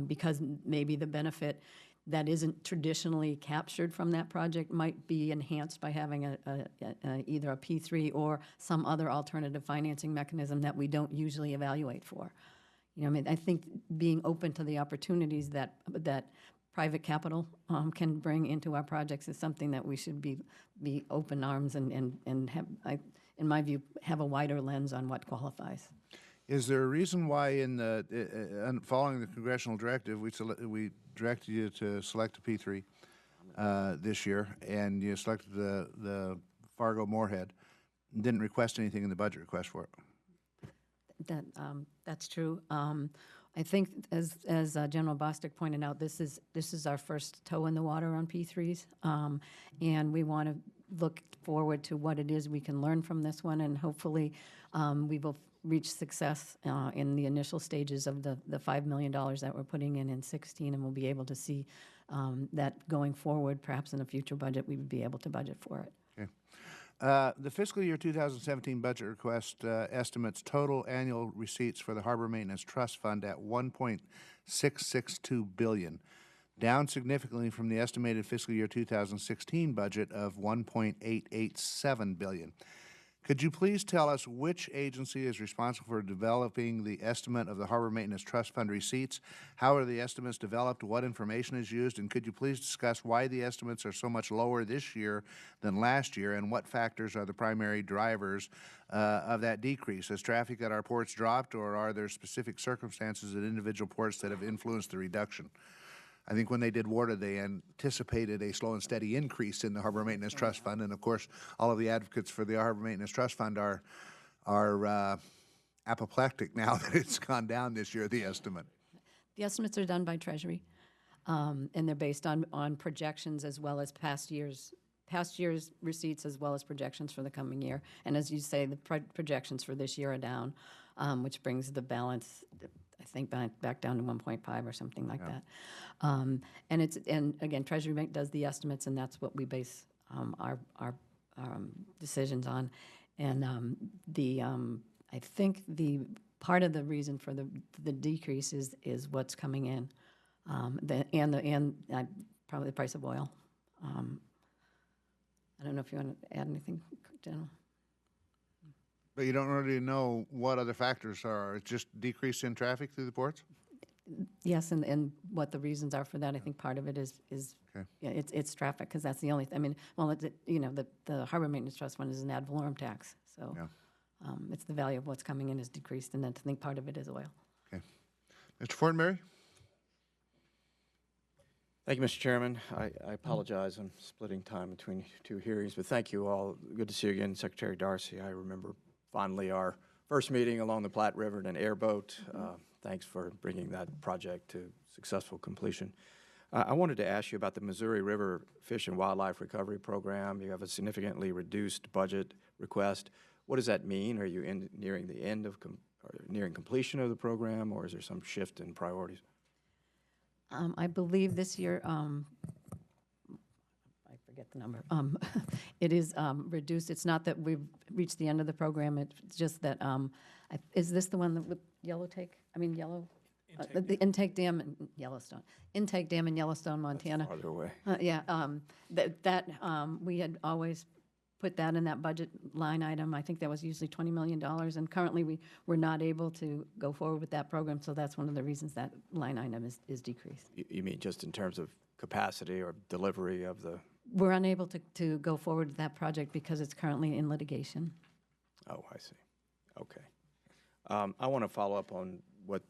because maybe the benefit that isn't traditionally captured from that project might be enhanced by having either a P3 or some other alternative financing mechanism that we don't usually evaluate for. You know, I mean, I think being open to the opportunities that private capital can bring into our projects is something that we should be open arms and have, in my view, have a wider lens on what qualifies. Is there a reason why following the congressional directive, we directed you to select a P3 this year, and you selected the Fargo-Moorhead, and didn't request anything in the budget request for it? That's true. I think, as General Bostick pointed out, this is our first toe in the water on P3s, and we want to look forward to what it is we can learn from this one, and hopefully we will reach success in the initial stages of the $5 million that we're putting in 16, and we'll be able to see that going forward. Perhaps in a future budget, we would be able to budget for it. Okay. The fiscal year 2017 budget request estimates total annual receipts for the Harbor Maintenance Trust Fund at $1.662 billion, down significantly from the estimated fiscal year 2016 budget of $1.887 billion. Could you please tell us which agency is responsible for developing the estimate of the Harbor Maintenance Trust Fund receipts? How are the estimates developed? What information is used? And could you please discuss why the estimates are so much lower this year than last year, and what factors are the primary drivers of that decrease? Has traffic at our ports dropped, or are there specific circumstances at individual ports that have influenced the reduction? I think when they did water, they anticipated a slow and steady increase in the Harbor Maintenance Trust Fund. And of course, all of the advocates for the Harbor Maintenance Trust Fund are apoplectic now that it's gone down this year, the estimate. The estimates are done by Treasury, and they're based on projections as well as past year's receipts as well as projections for the coming year. And as you say, the projections for this year are down, which brings the balance, I think, back down to 1.5 or something like that. And again, Treasury does the estimates, and that's what we base our decisions on. And I think the part of the reason for the decrease is what's coming in, and probably the price of oil. I don't know if you want to add anything, General. But you don't really know what other factors are. It's just decrease in traffic through the ports? Yes, and what the reasons are for that. I think part of it is Okay. yeah, it's traffic, because that's the only, I mean, well, the Harbor Maintenance Trust Fund is an ad valorem tax, so Yeah. it's the value of what's coming in is decreased, and then I think part of it is oil. Okay. Mr. Fortenberry? Thank you, Mr. Chairman. I apologize. I'm splitting time between two hearings, but thank you all. Good to see you again, Secretary Darcy. I remember fondly our first meeting along the Platte River in an airboat. Thanks for bringing that project to successful completion. I wanted to ask you about the Missouri River Fish and Wildlife Recovery Program. You have a significantly reduced budget request. What does that mean? Are you nearing the end of nearing completion of the program, or is there some shift in priorities? I believe this year, I forget the number, it is reduced. It's not that we've reached the end of the program, it's just that, is this the one that with yellow? The intake dam in Yellowstone. Intake dam in Yellowstone, Montana. That's farther away. We had always put that in that budget line item. I think that was usually $20 million, and currently we're not able to go forward with that program, so that's one of the reasons that line item is decreased. You mean just in terms of capacity or delivery of the? We're unable to go forward with that project because it's currently in litigation. Oh, I see. Okay. I want to follow up on what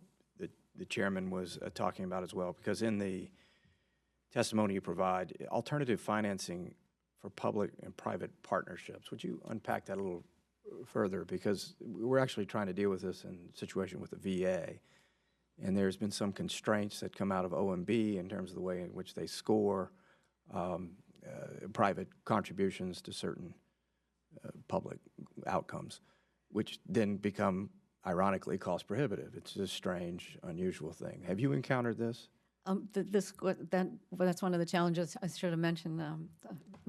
the chairman was talking about as well, because in the testimony you provide, alternative financing for public and private partnerships. Would you unpack that a little further? Because we're actually trying to deal with this in a situation with the VA, and there's been some constraints that come out of OMB in terms of the way in which they score private contributions to certain public outcomes, which then become, ironically, cost prohibitive. It's a strange, unusual thing. Have you encountered this? That's one of the challenges I should have mentioned,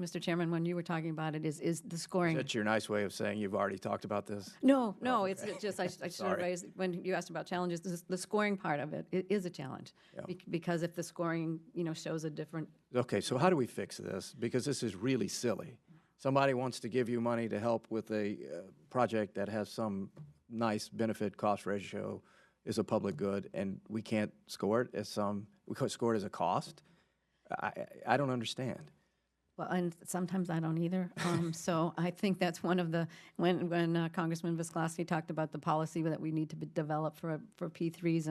Mr. Chairman, when you were talking about it, is the scoring. Is that your nice way of saying you've already talked about this? No, it's just, I should have raised, when you asked about challenges, the scoring part of it is a challenge. Yeah. Because if the scoring, shows a different. Okay, so how do we fix this? Because this is really silly. Somebody wants to give you money to help with a project that has some nice benefit-cost ratio, is a public good, and we can't score it as we could score it as a cost? I don't understand. Well, and sometimes I don't either. So I think that's one of the, when Congressman Visclosky talked about the policy that we need to develop for P3s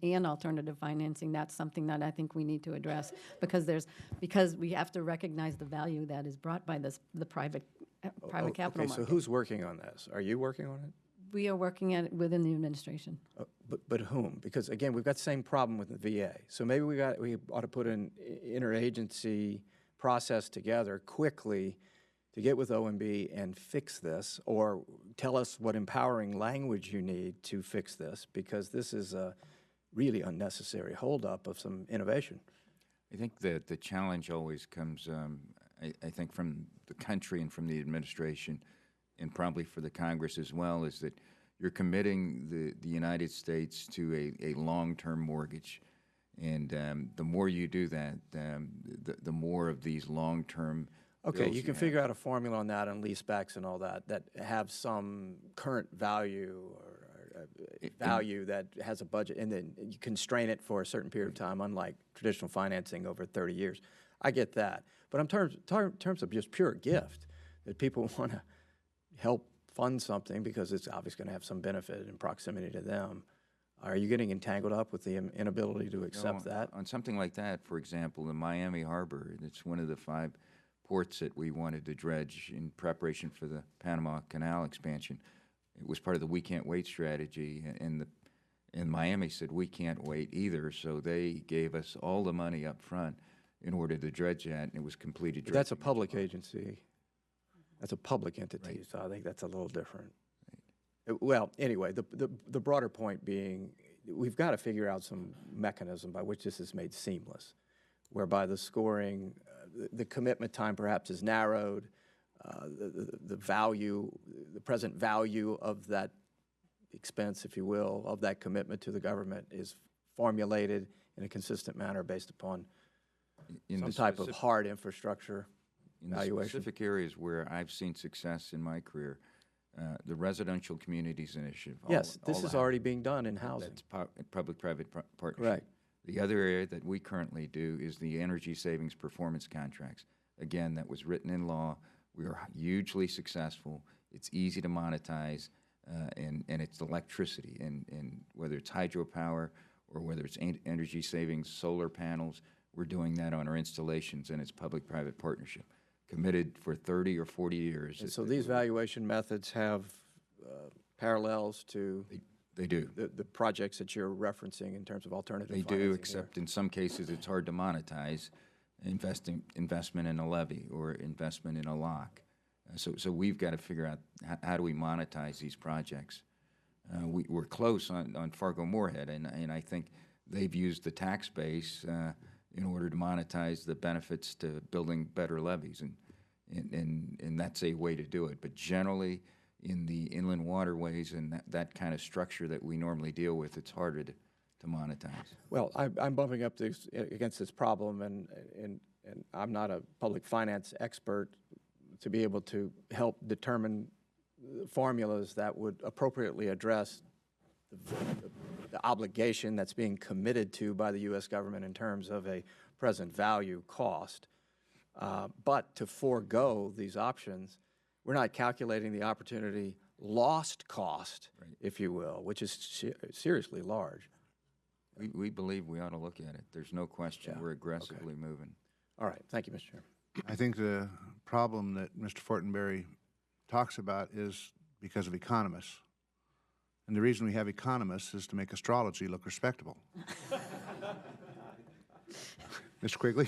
and alternative financing, that's something that I think we need to address, because we have to recognize the value that is brought by the private capital market. So who's working on this? Are you working on it? We are working at it within the administration. But whom? Because again, we've got the same problem with the VA. So maybe we ought to put an interagency process together quickly to get with OMB and fix this, or tell us what empowering language you need to fix this, because this is a really unnecessary holdup of some innovation. I think that the challenge always comes, I think, from the country and from the administration, and probably for the Congress as well, is that you're committing the United States to a long-term mortgage. And the more you do that, the more of these long-term Okay, you can figure out a formula on that, on leasebacks and all that have some current value or value that has a budget, and then you constrain it for a certain period of time, unlike traditional financing over 30 years. I get that. But in terms of just pure gift, that people want to help fund something because it's obviously going to have some benefit in proximity to them, Are you getting entangled up with the inability to accept that? On something like that, for example, in Miami Harbor, it's one of the 5 ports that we wanted to dredge in preparation for the Panama Canal expansion. It was part of the we can't wait strategy, and Miami said we can't wait either, so they gave us all the money up front in order to dredge that, and it was completed. But that's a public agency. That's a public entity, so I think that's a little different. Well, anyway, the broader point being, we've got to figure out some mechanism by which this is made seamless, whereby the scoring, the commitment time perhaps is narrowed, the value, the present value of that expense, if you will, of that commitment to the government is formulated in a consistent manner based upon some type of hard infrastructure evaluation. In the specific areas where I've seen success in my career, the Residential Communities Initiative. Yes, this is already being done in housing. That's public-private partnership. Correct. The other area that we currently do is the energy savings performance contracts. Again, that was written in law. We are hugely successful. It's easy to monetize, and it's electricity. And whether it's hydropower or whether it's energy savings, solar panels, we're doing that on our installations, and it's public-private partnership. Committed for 30 or 40 years. And so these valuation methods have parallels to they do the projects that you're referencing in terms of alternative They financing do, here. except in some cases it's hard to monetize investment in a levee or investment in a lock. So we've got to figure out how do we monetize these projects. We're close on Fargo-Moorhead, and I think they've used the tax base in order to monetize the benefits to building better levees, and that's a way to do it. But generally, in the inland waterways and that kind of structure that we normally deal with, it's harder to monetize. Well, I'm bumping up against this problem, and I'm not a public finance expert to be able to help determine formulas that would appropriately address the obligation that's being committed to by the U.S. government in terms of a present value cost. But to forego these options, we're not calculating the opportunity lost cost, if you will, which is seriously large. We believe we ought to look at it. There's no question. We're aggressively moving. All right. Thank you, Mr. Chairman. I think the problem that Mr. Fortenberry talks about is because of economists. And the reason we have economists is to make astrology look respectable. Mr. Quigley,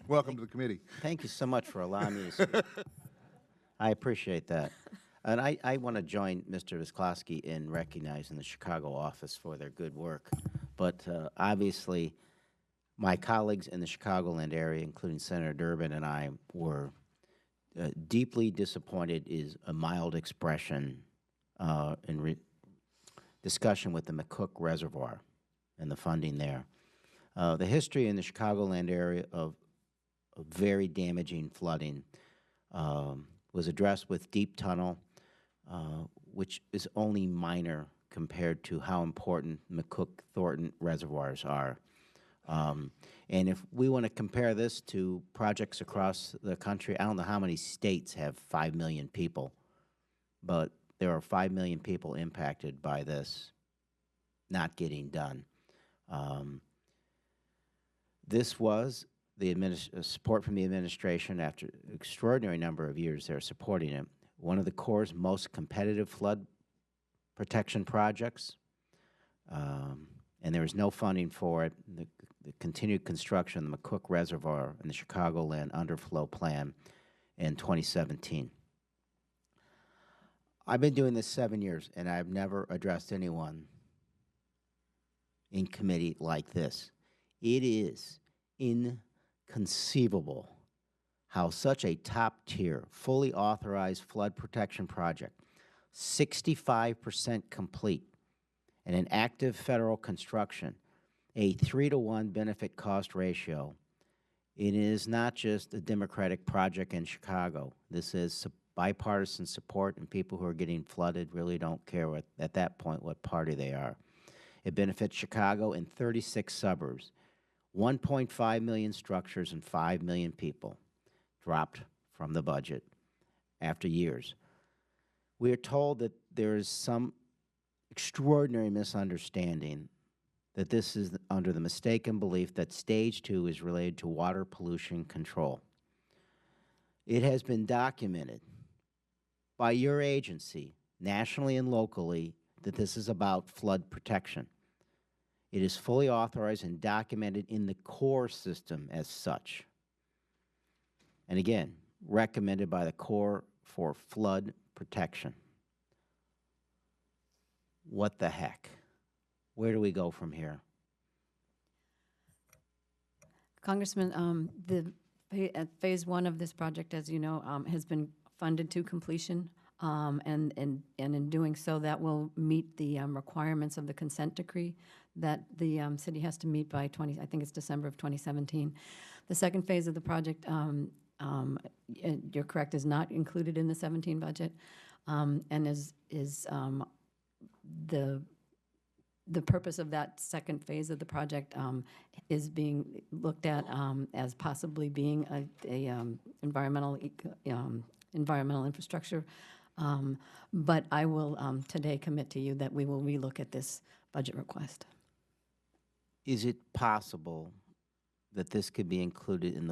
welcome to the committee. Thank you so much for allowing me to speak. I appreciate that. And I want to join Mr. Visklowski in recognizing the Chicago office for their good work. But obviously, my colleagues in the Chicagoland area, including Senator Durbin and I, were deeply disappointed is a mild expression in discussion with the McCook Reservoir and the funding there. The history in the Chicagoland area of very damaging flooding was addressed with Deep Tunnel, which is only minor compared to how important McCook-Thornton reservoirs are. And if we want to compare this to projects across the country, I don't know how many states have 5 million people, but there are 5 million people impacted by this not getting done. This was the support from the administration after an extraordinary number of years they're supporting it. One of the Corps' most competitive flood protection projects, and there was no funding for it. The continued construction of the McCook Reservoir and the Chicagoland underflow plan in 2017. I've been doing this 7 years, and I've never addressed anyone in committee like this. It is inconceivable how such a top-tier, fully authorized flood protection project, 65% complete, and an active federal construction, a 3-to-1 benefit cost ratio. It is not just a Democratic project in Chicago. This is bipartisan support, and people who are getting flooded really don't care at that point what party they are. It benefits Chicago and 36 suburbs, 1.5 million structures, and 5 million people dropped from the budget after years. We are told that there is some extraordinary misunderstanding that this is under the mistaken belief that Stage 2 is related to water pollution control. It has been documented by your agency, nationally and locally, that this is about flood protection. It is fully authorized and documented in the core system as such. And again, recommended by the Corps for flood protection. What the heck? Where do we go from here? Congressman, phase one of this project, as you know, has been funded to completion. And in doing so, that will meet the requirements of the consent decree that the city has to meet by I think it's December of 2017. The second phase of the project, you're correct, is not included in the 17 budget, and is the purpose of that second phase of the project is being looked at as possibly being a environmental infrastructure. But I will today commit to you that we will relook at this budget request. Is it possible that this could be included in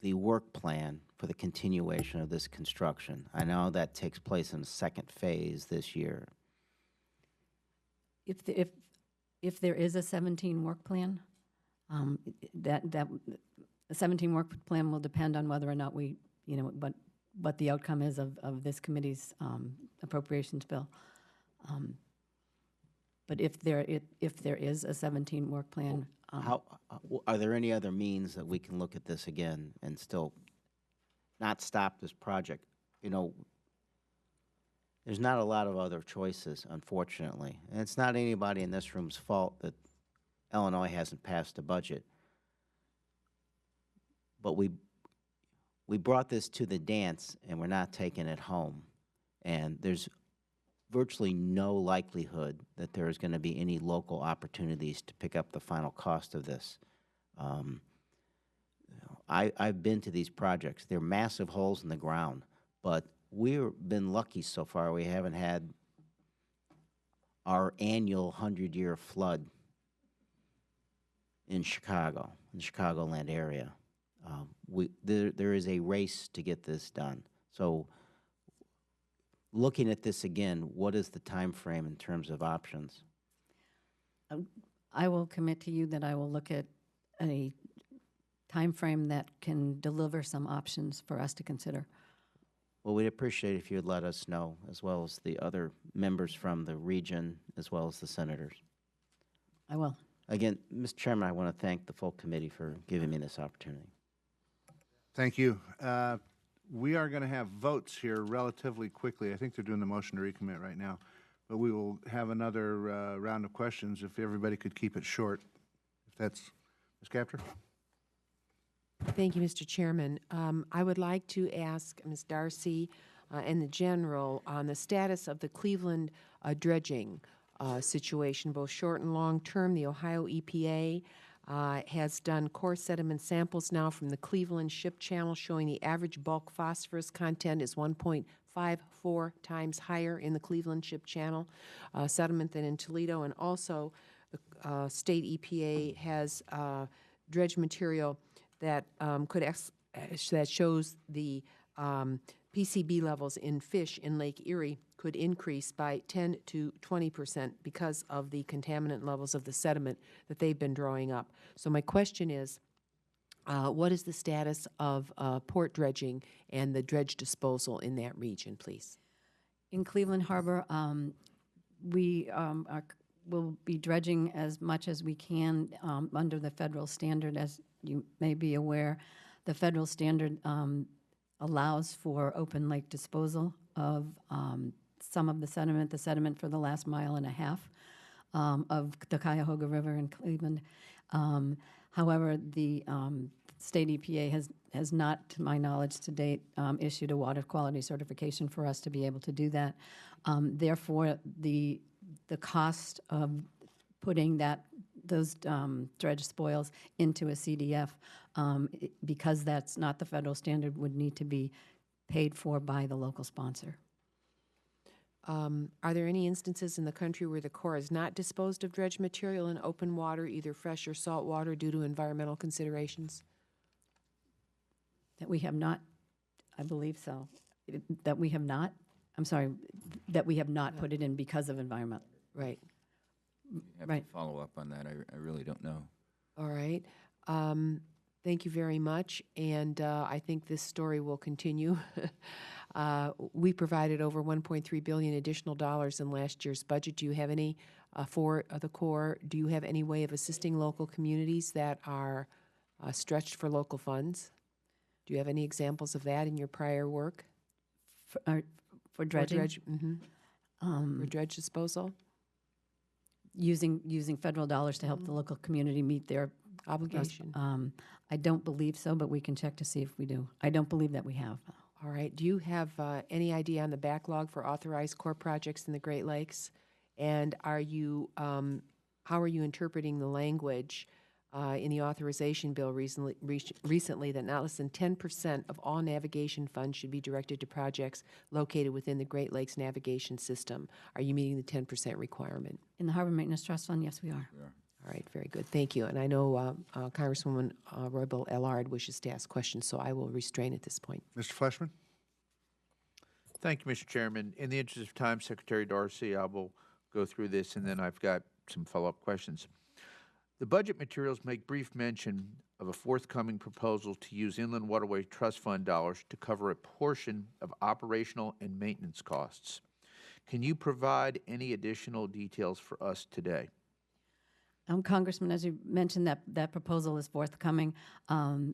the work plan for the continuation of this construction? I know that takes place in the second phase this year. If there is a 17 work plan, the 17 work plan will depend on whether or not we, what the outcome is of this committee's appropriations bill. But if there is a 17 work plan, Are there any other means that we can look at this again and still not stop this project? There's not a lot of other choices, unfortunately. And it's not anybody in this room's fault that Illinois hasn't passed a budget. But we brought this to the dance, and we're not taking it home. And there's virtually no likelihood that there is going to be any local opportunities to pick up the final cost of this. I've been to these projects. They're massive holes in the ground, but we've been lucky so far. We haven't had our annual 100-year flood in Chicago, in the Chicagoland area. There is a race to get this done. So looking at this again, what is the time frame in terms of options? I will commit to you that I will look at a time frame that can deliver some options for us to consider. Well, we'd appreciate it if you'd let us know, as well as the other members from the region, as well as the senators. I will. Again, Mr. Chairman, I want to thank the full committee for giving me this opportunity. Thank you. We are going to have votes here relatively quickly. I think they're doing the motion to recommit right now. But we will have another round of questions if everybody could keep it short. If that's Ms. Capter? Thank you, Mr. Chairman. I would like to ask Ms. Darcy and the General on the status of the Cleveland dredging situation, both short and long term. The Ohio EPA has done core sediment samples now from the Cleveland Ship Channel showing the average bulk phosphorus content is 1.54 times higher in the Cleveland Ship Channel sediment than in Toledo. And also the state EPA has dredge material that that shows the PCB levels in fish in Lake Erie could increase by 10 to 20% because of the contaminant levels of the sediment that they've been drawing up. So my question is, what is the status of port dredging and the dredge disposal in that region, please? In Cleveland Harbor, we will be dredging as much as we can under the federal standard. As you may be aware, the federal standard allows for open lake disposal of some of the sediment for the last mile and a half of the Cuyahoga River in Cleveland. However, the state EPA has not, to my knowledge to date, issued a water quality certification for us to be able to do that. Therefore, the cost of putting those dredge spoils into a CDF, because that's not the federal standard, would need to be paid for by the local sponsor. Are there any instances in the country where the Corps has not disposed of dredge material in open water, either fresh or salt water, due to environmental considerations? That we have not, I believe so. That we have not, I'm sorry, that we have not put it in because of environment. Right. Have Right. to follow up on that. I really don't know. All right. Thank you very much, and I think this story will continue. We provided over $1.3 billion additional dollars in last year's budget. Do you have any for the Corps? Do you have any way of assisting local communities that are stretched for local funds? Do you have any examples of that in your prior work? For dredging? For dredge disposal? Using federal dollars to help the local community meet their Obligation. I don't believe so, but we can check to see if we do. I don't believe that we have. All right. Do you have any idea on the backlog for authorized Corps projects in the Great Lakes? And are you, how are you interpreting the language in the authorization bill recently that not less than 10% of all navigation funds should be directed to projects located within the Great Lakes navigation system? Are you meeting the 10% requirement? In the Harbor Maintenance Trust Fund, yes, we are. All right, very good. Thank you. And I know Congresswoman Roybal Ellard wishes to ask questions, so I will restrain at this point. Mr. Fleshman? Thank you, Mr. Chairman. In the interest of time, Secretary Darcy, I will go through this, and then I've got some follow-up questions. The budget materials make brief mention of a forthcoming proposal to use Inland Waterway Trust Fund dollars to cover a portion of operational and maintenance costs. Can you provide any additional details for us today? Congressman, as you mentioned, that proposal is forthcoming, and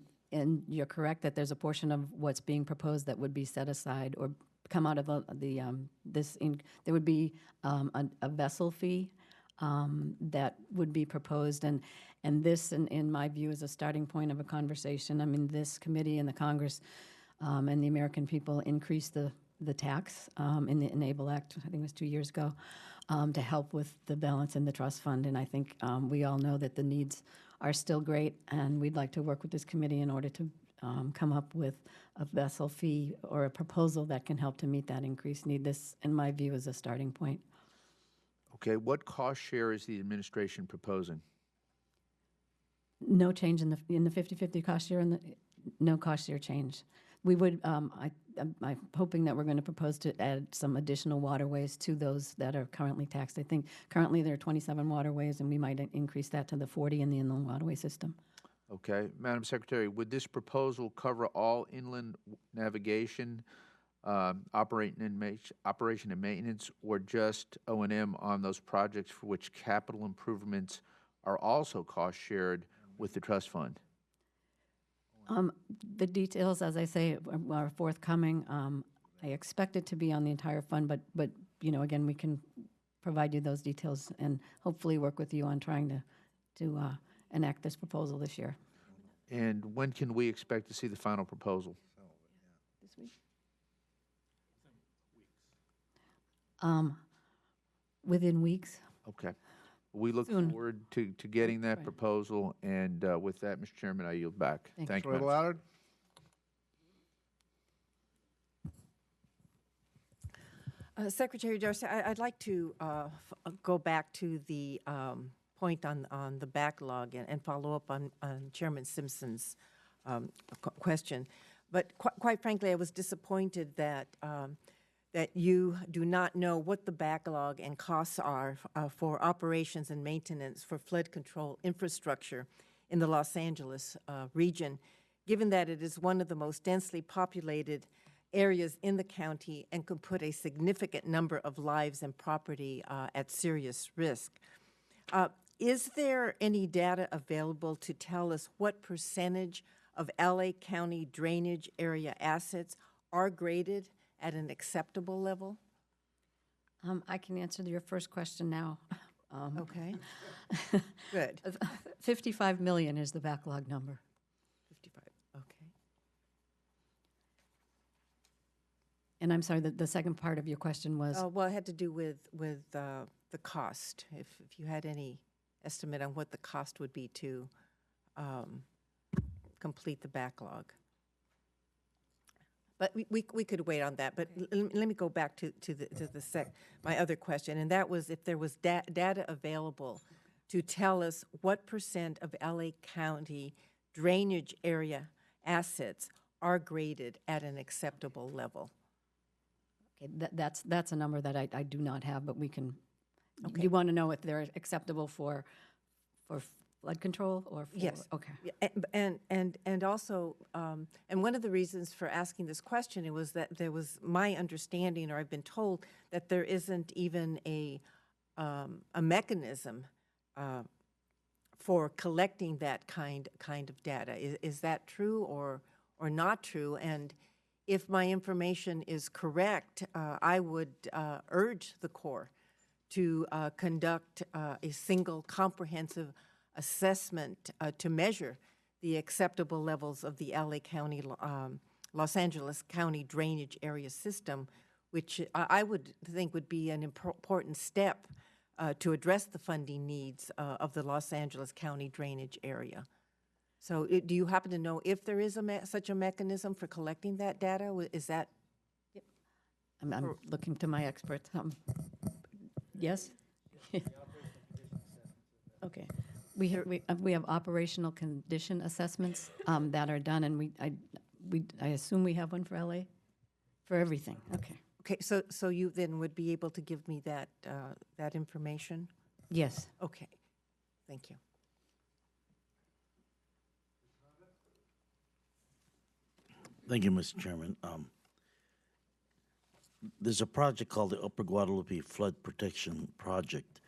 you're correct that there's a portion of what's being proposed that would be set aside or come out of there would be a vessel fee that would be proposed, and this, in my view, is a starting point of a conversation. I mean, this committee and the Congress and the American people increased the tax in the Enable Act, I think it was 2 years ago, to help with the balance in the trust fund. And I think we all know that the needs are still great, and we'd like to work with this committee in order to come up with a vessel fee or a proposal that can help to meet that increased need. This, in my view, is a starting point. Okay, what cost share is the administration proposing? No change in the 50/50 cost share, and no cost share change. We would, I'm hoping that we're going to propose to add some additional waterways to those that are currently taxed. I think currently there are 27 waterways, and we might increase that to the 40 in the inland waterway system. Okay, Madam Secretary, would this proposal cover all inland navigation, operation and maintenance, or just O&M on those projects for which capital improvements are also cost shared with the trust fund? The details, as I say, are forthcoming. I expect it to be on the entire fund, but you know, again, we can provide you those details and hopefully work with you on trying to enact this proposal this year. And when can we expect to see the final proposal? This week? Within weeks. Okay. We look Soon. forward to getting that Right. proposal, and with that, Mr. Chairman, I yield back. Thank you. Roybal Madam Allard? Secretary Darcy, I'd like to go back to the point on the backlog and follow up on Chairman Simpson's question. But quite frankly, I was disappointed that that you do not know what the backlog and costs are for operations and maintenance for flood control infrastructure in the Los Angeles region, given that it is one of the most densely populated areas in the county and could put a significant number of lives and property at serious risk. Is there any data available to tell us what percentage of LA County drainage area assets are graded at an acceptable level? I can answer your first question now. Okay. Good. 55 million is the backlog number. 55, okay. And I'm sorry, the second part of your question was? Well, it had to do with the cost, if you had any estimate on what the cost would be to complete the backlog. But we could wait on that. But let me go back to my other question, and that was if there was data available to tell us what % of LA County drainage area assets are graded at an acceptable level. Okay, that's a number that I do not have, but we can, Okay. you want to know if they're acceptable for flood control or for? Yes. Okay. Yeah, and also, and one of the reasons for asking this question, it was that there was my understanding, or I've been told, that there isn't even a mechanism for collecting that kind of data. Is that true or not true? And if my information is correct, I would urge the Corps to conduct a single comprehensive assessment to measure the acceptable levels of the LA County, Los Angeles County drainage area system, which I would think would be an important step to address the funding needs of the Los Angeles County drainage area. So do you happen to know if there is such a mechanism for collecting that data? Is that? I'm looking to my experts. Yes? Okay. We have operational condition assessments that are done, and I assume we have one for LA? For everything, okay. Okay, so you then would be able to give me that information? Yes. Okay, thank you. Thank you, Mr. Chairman. There's a project called the Upper Guadalupe Flood Protection Project,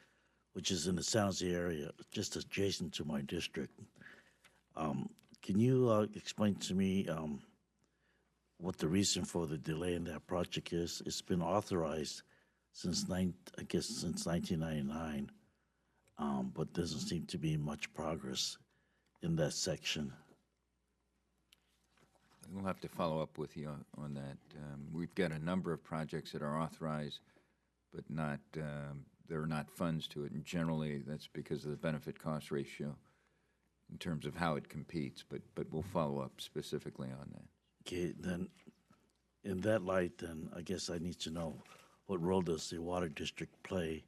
which is in the San Jose area, just adjacent to my district. Can you explain to me what the reason for the delay in that project is? It's been authorized since 1999, but doesn't seem to be much progress in that section. We'll have to follow up with you on that. We've got a number of projects that are authorized, but not, there are not funds to it, and generally that's because of the benefit-cost ratio in terms of how it competes, but we'll follow up specifically on that. Okay, then, in that light, then, I guess I need to know what role does the water district play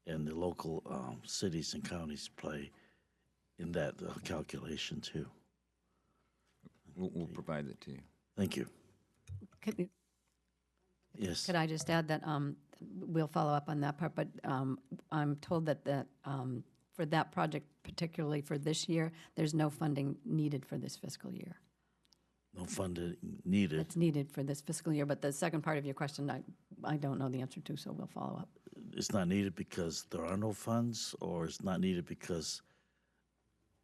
and the local cities and counties play in that calculation, too? We'll provide that to you. Thank you. Yes. Could I just add that we'll follow up on that part, but I'm told that for that project, particularly for this year, there's no funding needed for this fiscal year. No funding needed. It's needed for this fiscal year, but the second part of your question, I don't know the answer to, so we'll follow up. It's not needed because there are no funds, or it's not needed because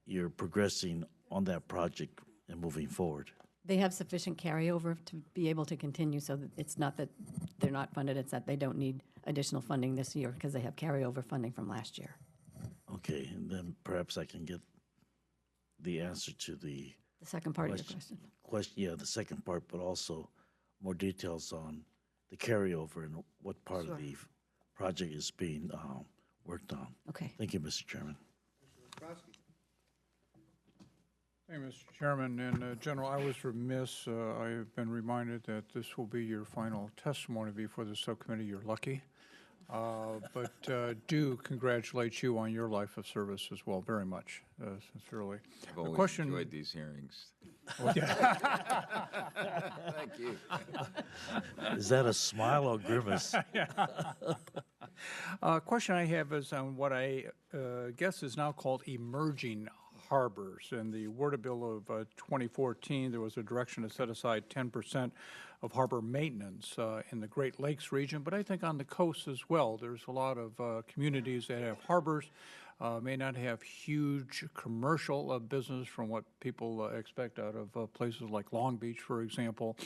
you're progressing on that project and moving forward? They have sufficient carryover to be able to continue, so that it's not that they're not funded, it's that they don't need additional funding this year because they have carryover funding from last year. Okay, and then perhaps I can get the answer to the second part of your question. Yeah, the second part, but also more details on the carryover and what part of the project is being worked on. Okay. Thank you, Mr. Chairman. Hey, Mr. Chairman, and General, I was remiss. I have been reminded that this will be your final testimony before the subcommittee. You're lucky. But do congratulate you on your life of service as well, very much, sincerely. I've always enjoyed these hearings. Oh, yeah. Thank you. Is that a smile or grimace? Question I have is on what I guess is now called emerging harbors. In the Water Bill of 2014, there was a direction to set aside 10% of harbor maintenance in the Great Lakes region, but I think on the coast as well. There's a lot of communities that have harbors, may not have huge commercial business from what people expect out of places like Long Beach, for example,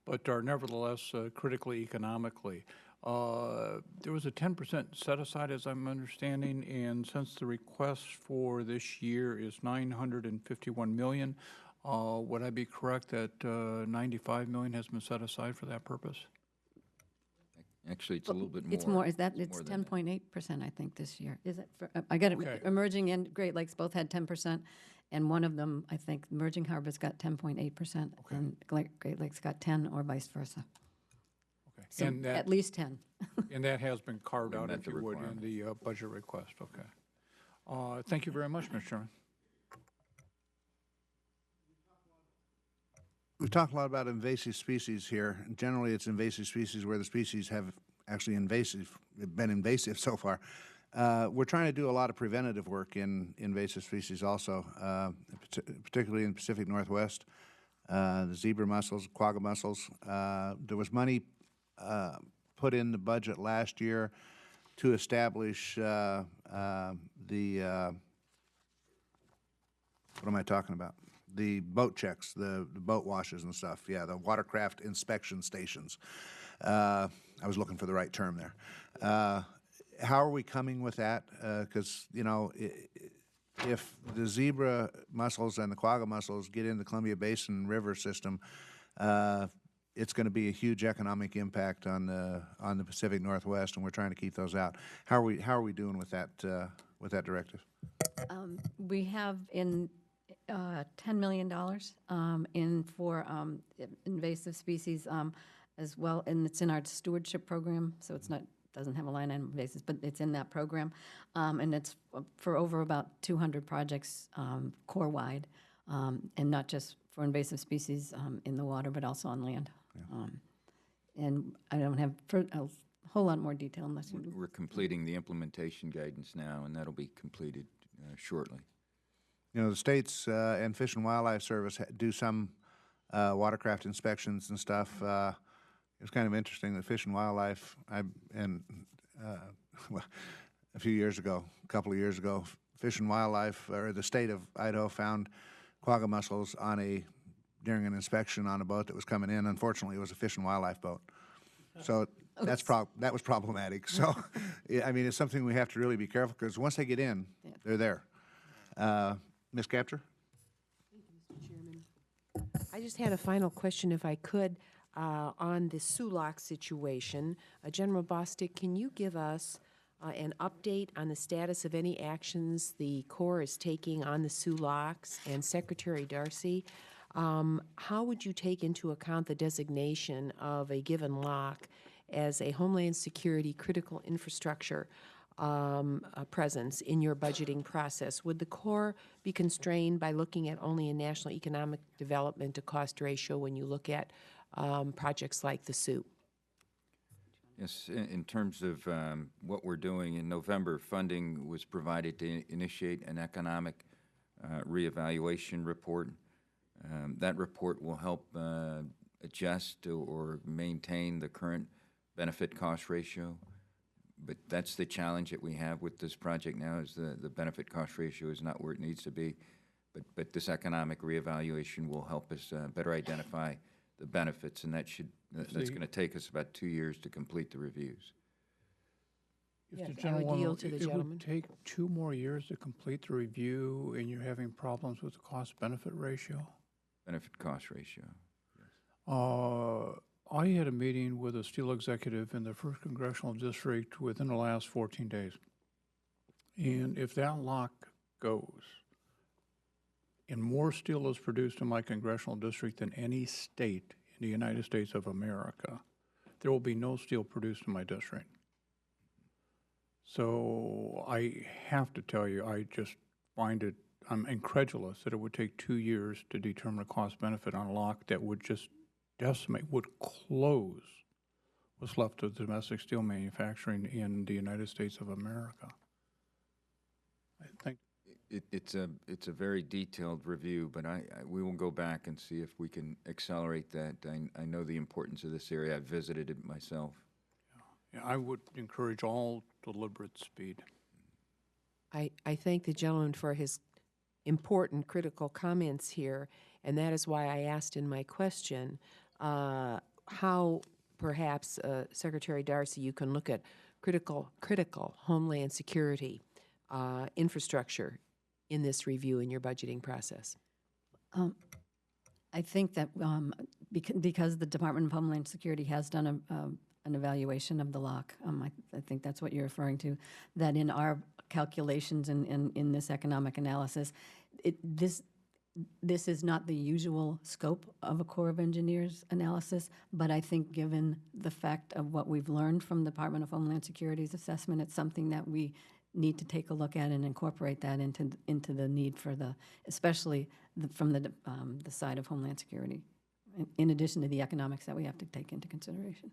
but are nevertheless critically economically. There was a 10% set aside, as I'm understanding, and since the request for this year is $951 million, would I be correct that $95 million has been set aside for that purpose? Actually, it's a little bit more. It's more. Is that it's 10.8%? I think this year. Is it? For, I got it. Okay. Emerging and Great Lakes both had 10%, And one of them, I think, Merging Harbor's got 10.8%, and Great Lakes got 10, or vice versa. Okay. So And that, at least 10. and that has been carved We out, met if the you would, in requirements. the budget request, okay. Thank you very much, Mr. Chairman. We've talked a lot about invasive species here. Generally, it's invasive species where the species have actually been invasive so far. We're trying to do a lot of preventative work in invasive species also, particularly in the Pacific Northwest. The zebra mussels, quagga mussels. There was money put in the budget last year to establish what am I talking about? The boat checks, the boat washes and stuff. Yeah, the watercraft inspection stations. I was looking for the right term there. How are we coming with that? Because, you know, if the zebra mussels and the quagga mussels get in the Columbia Basin River system, it's going to be a huge economic impact on the Pacific Northwest, and we're trying to keep those out. How are we doing with that directive? We have in $10 million in for invasive species as well, and it's in our stewardship program, so it's not, doesn't have a line item basis, but it's in that program, and it's for over about 200 projects Corps-wide, and not just for invasive species in the water, but also on land. Yeah. And I don't have a whole lot more detail unless you do. We're completing the implementation guidance now, and that'll be completed shortly. You know, the states and Fish and Wildlife Service do some watercraft inspections and stuff. It's kind of interesting that Fish and Wildlife, well, a couple of years ago, Fish and Wildlife, or the state of Idaho, found quagga mussels during an inspection on a boat that was coming in. Unfortunately, it was a Fish and Wildlife boat. So that was problematic. So, yeah, I mean, it's something we have to really be careful, because once they get in, they're there. Ms. Capter? Thank you, Mr. Chairman. I just had a final question, if I could, on the SULOC situation. General Bostick, can you give us an update on the status of any actions the Corps is taking on the SULOCs? And Secretary Darcy, how would you take into account the designation of a given lock as a Homeland Security critical infrastructure presence in your budgeting process? Would the Corps be constrained by looking at only a national economic development to cost ratio when you look at projects like the SU? Yes, in terms of what we're doing, in November, funding was provided to initiate an economic reevaluation report. That report will help adjust or maintain the current benefit cost ratio. But that's the challenge that we have with this project now, is the benefit cost ratio is not where it needs to be. But this economic reevaluation will help us better identify the benefits, and that's going to take us about 2 years to complete the reviews. If Yes, the I would gentleman, yield to the gentleman. It would take 2 more years to complete the review, and you're having problems with the cost-benefit ratio? Benefit cost ratio. I had a meeting with a steel executive in the 1st Congressional District within the last 14 days. And if that lock goes, and more steel is produced in my congressional district than any state in the United States of America, there will be no steel produced in my district. So I have to tell you, I just find it, I'm incredulous that it would take 2 years to determine a cost benefit on a lock that would just decimate, would close what's left of domestic steel manufacturing in the United States of America. I think It's a very detailed review, but we will go back and see if we can accelerate that. I know the importance of this area. I've visited it myself. yeah, I would encourage all deliberate speed. I thank the gentleman for his important, critical comments here, and that is why I asked in my question how perhaps, Secretary Darcy, you can look at critical Homeland Security infrastructure in this review in your budgeting process. I think that because the Department of Homeland Security has done an evaluation of the lock, I think that's what you're referring to, that in our calculations in this economic analysis, this is not the usual scope of a Corps of Engineers analysis, but I think given the fact of what we've learned from the Department of Homeland Security's assessment, it's something that we need to take a look at and incorporate that into the need for especially from the side of Homeland Security, in addition to the economics that we have to take into consideration.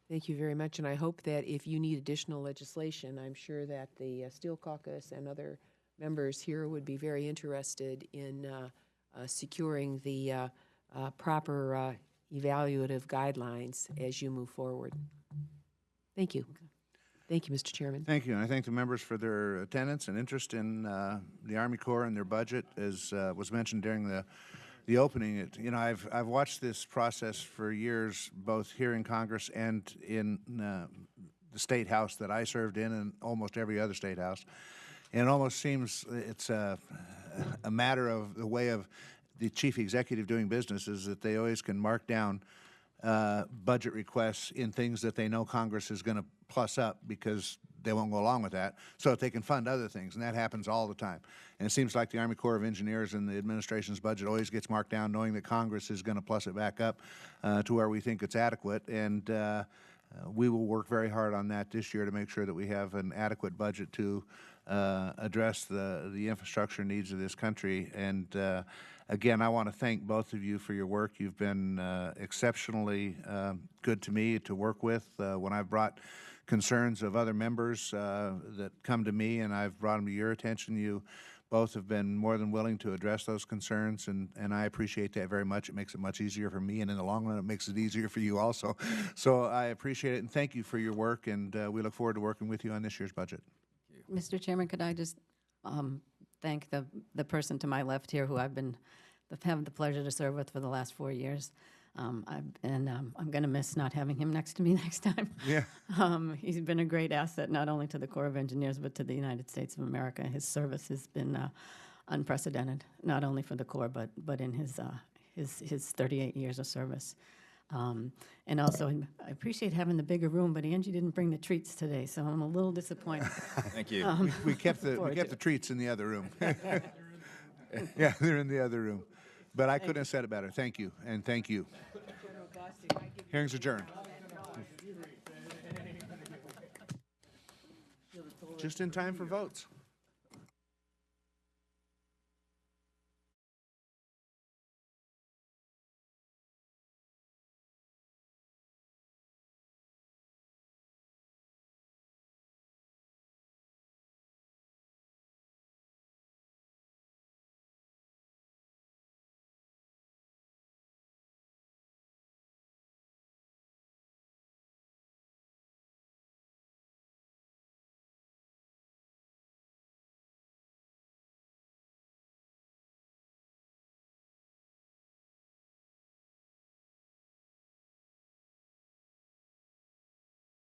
Thank you very much, and I hope that if you need additional legislation, I'm sure that the Steel Caucus and other members here would be very interested in securing the proper evaluative guidelines as you move forward. Thank you. Thank you, Mr. Chairman. Thank you, and I thank the members for their attendance and interest in the Army Corps and their budget. As was mentioned during the opening, I've watched this process for years, both here in Congress and in the state house that I served in, and almost every other state house. And it almost seems it's a matter of the way of the chief executive doing business is that they always can mark down budget requests in things that they know Congress is going to plus up because they won't go along with that, so that they can fund other things, and that happens all the time. And it seems like the Army Corps of Engineers and the administration's budget always gets marked down knowing that Congress is going to plus it back up to where we think it's adequate, and we will work very hard on that this year to make sure that we have an adequate budget to address the infrastructure needs of this country. And again, I want to thank both of you for your work. You've been exceptionally good to me to work with when I've brought concerns of other members that come to me and I've brought them to your attention. You both have been more than willing to address those concerns, and I appreciate that very much. It makes it much easier for me, and in the long run, it makes it easier for you also. So I appreciate it, and thank you for your work, and we look forward to working with you on this year's budget. Mr. Chairman, could I just thank the person to my left here who I've been having the pleasure to serve with for the last 4 years. I'm going to miss not having him next to me next time. Yeah. He's been a great asset not only to the Corps of Engineers but to the United States of America. His service has been unprecedented, not only for the Corps but in his 38 years of service. And also, I appreciate having the bigger room, but Angie didn't bring the treats today, so I'm a little disappointed. Thank you. We kept the treats in the other room. Yeah, they're in the other room. But I couldn't have said it better. Thank you, and thank you. Hearing's adjourned. Just in time for votes.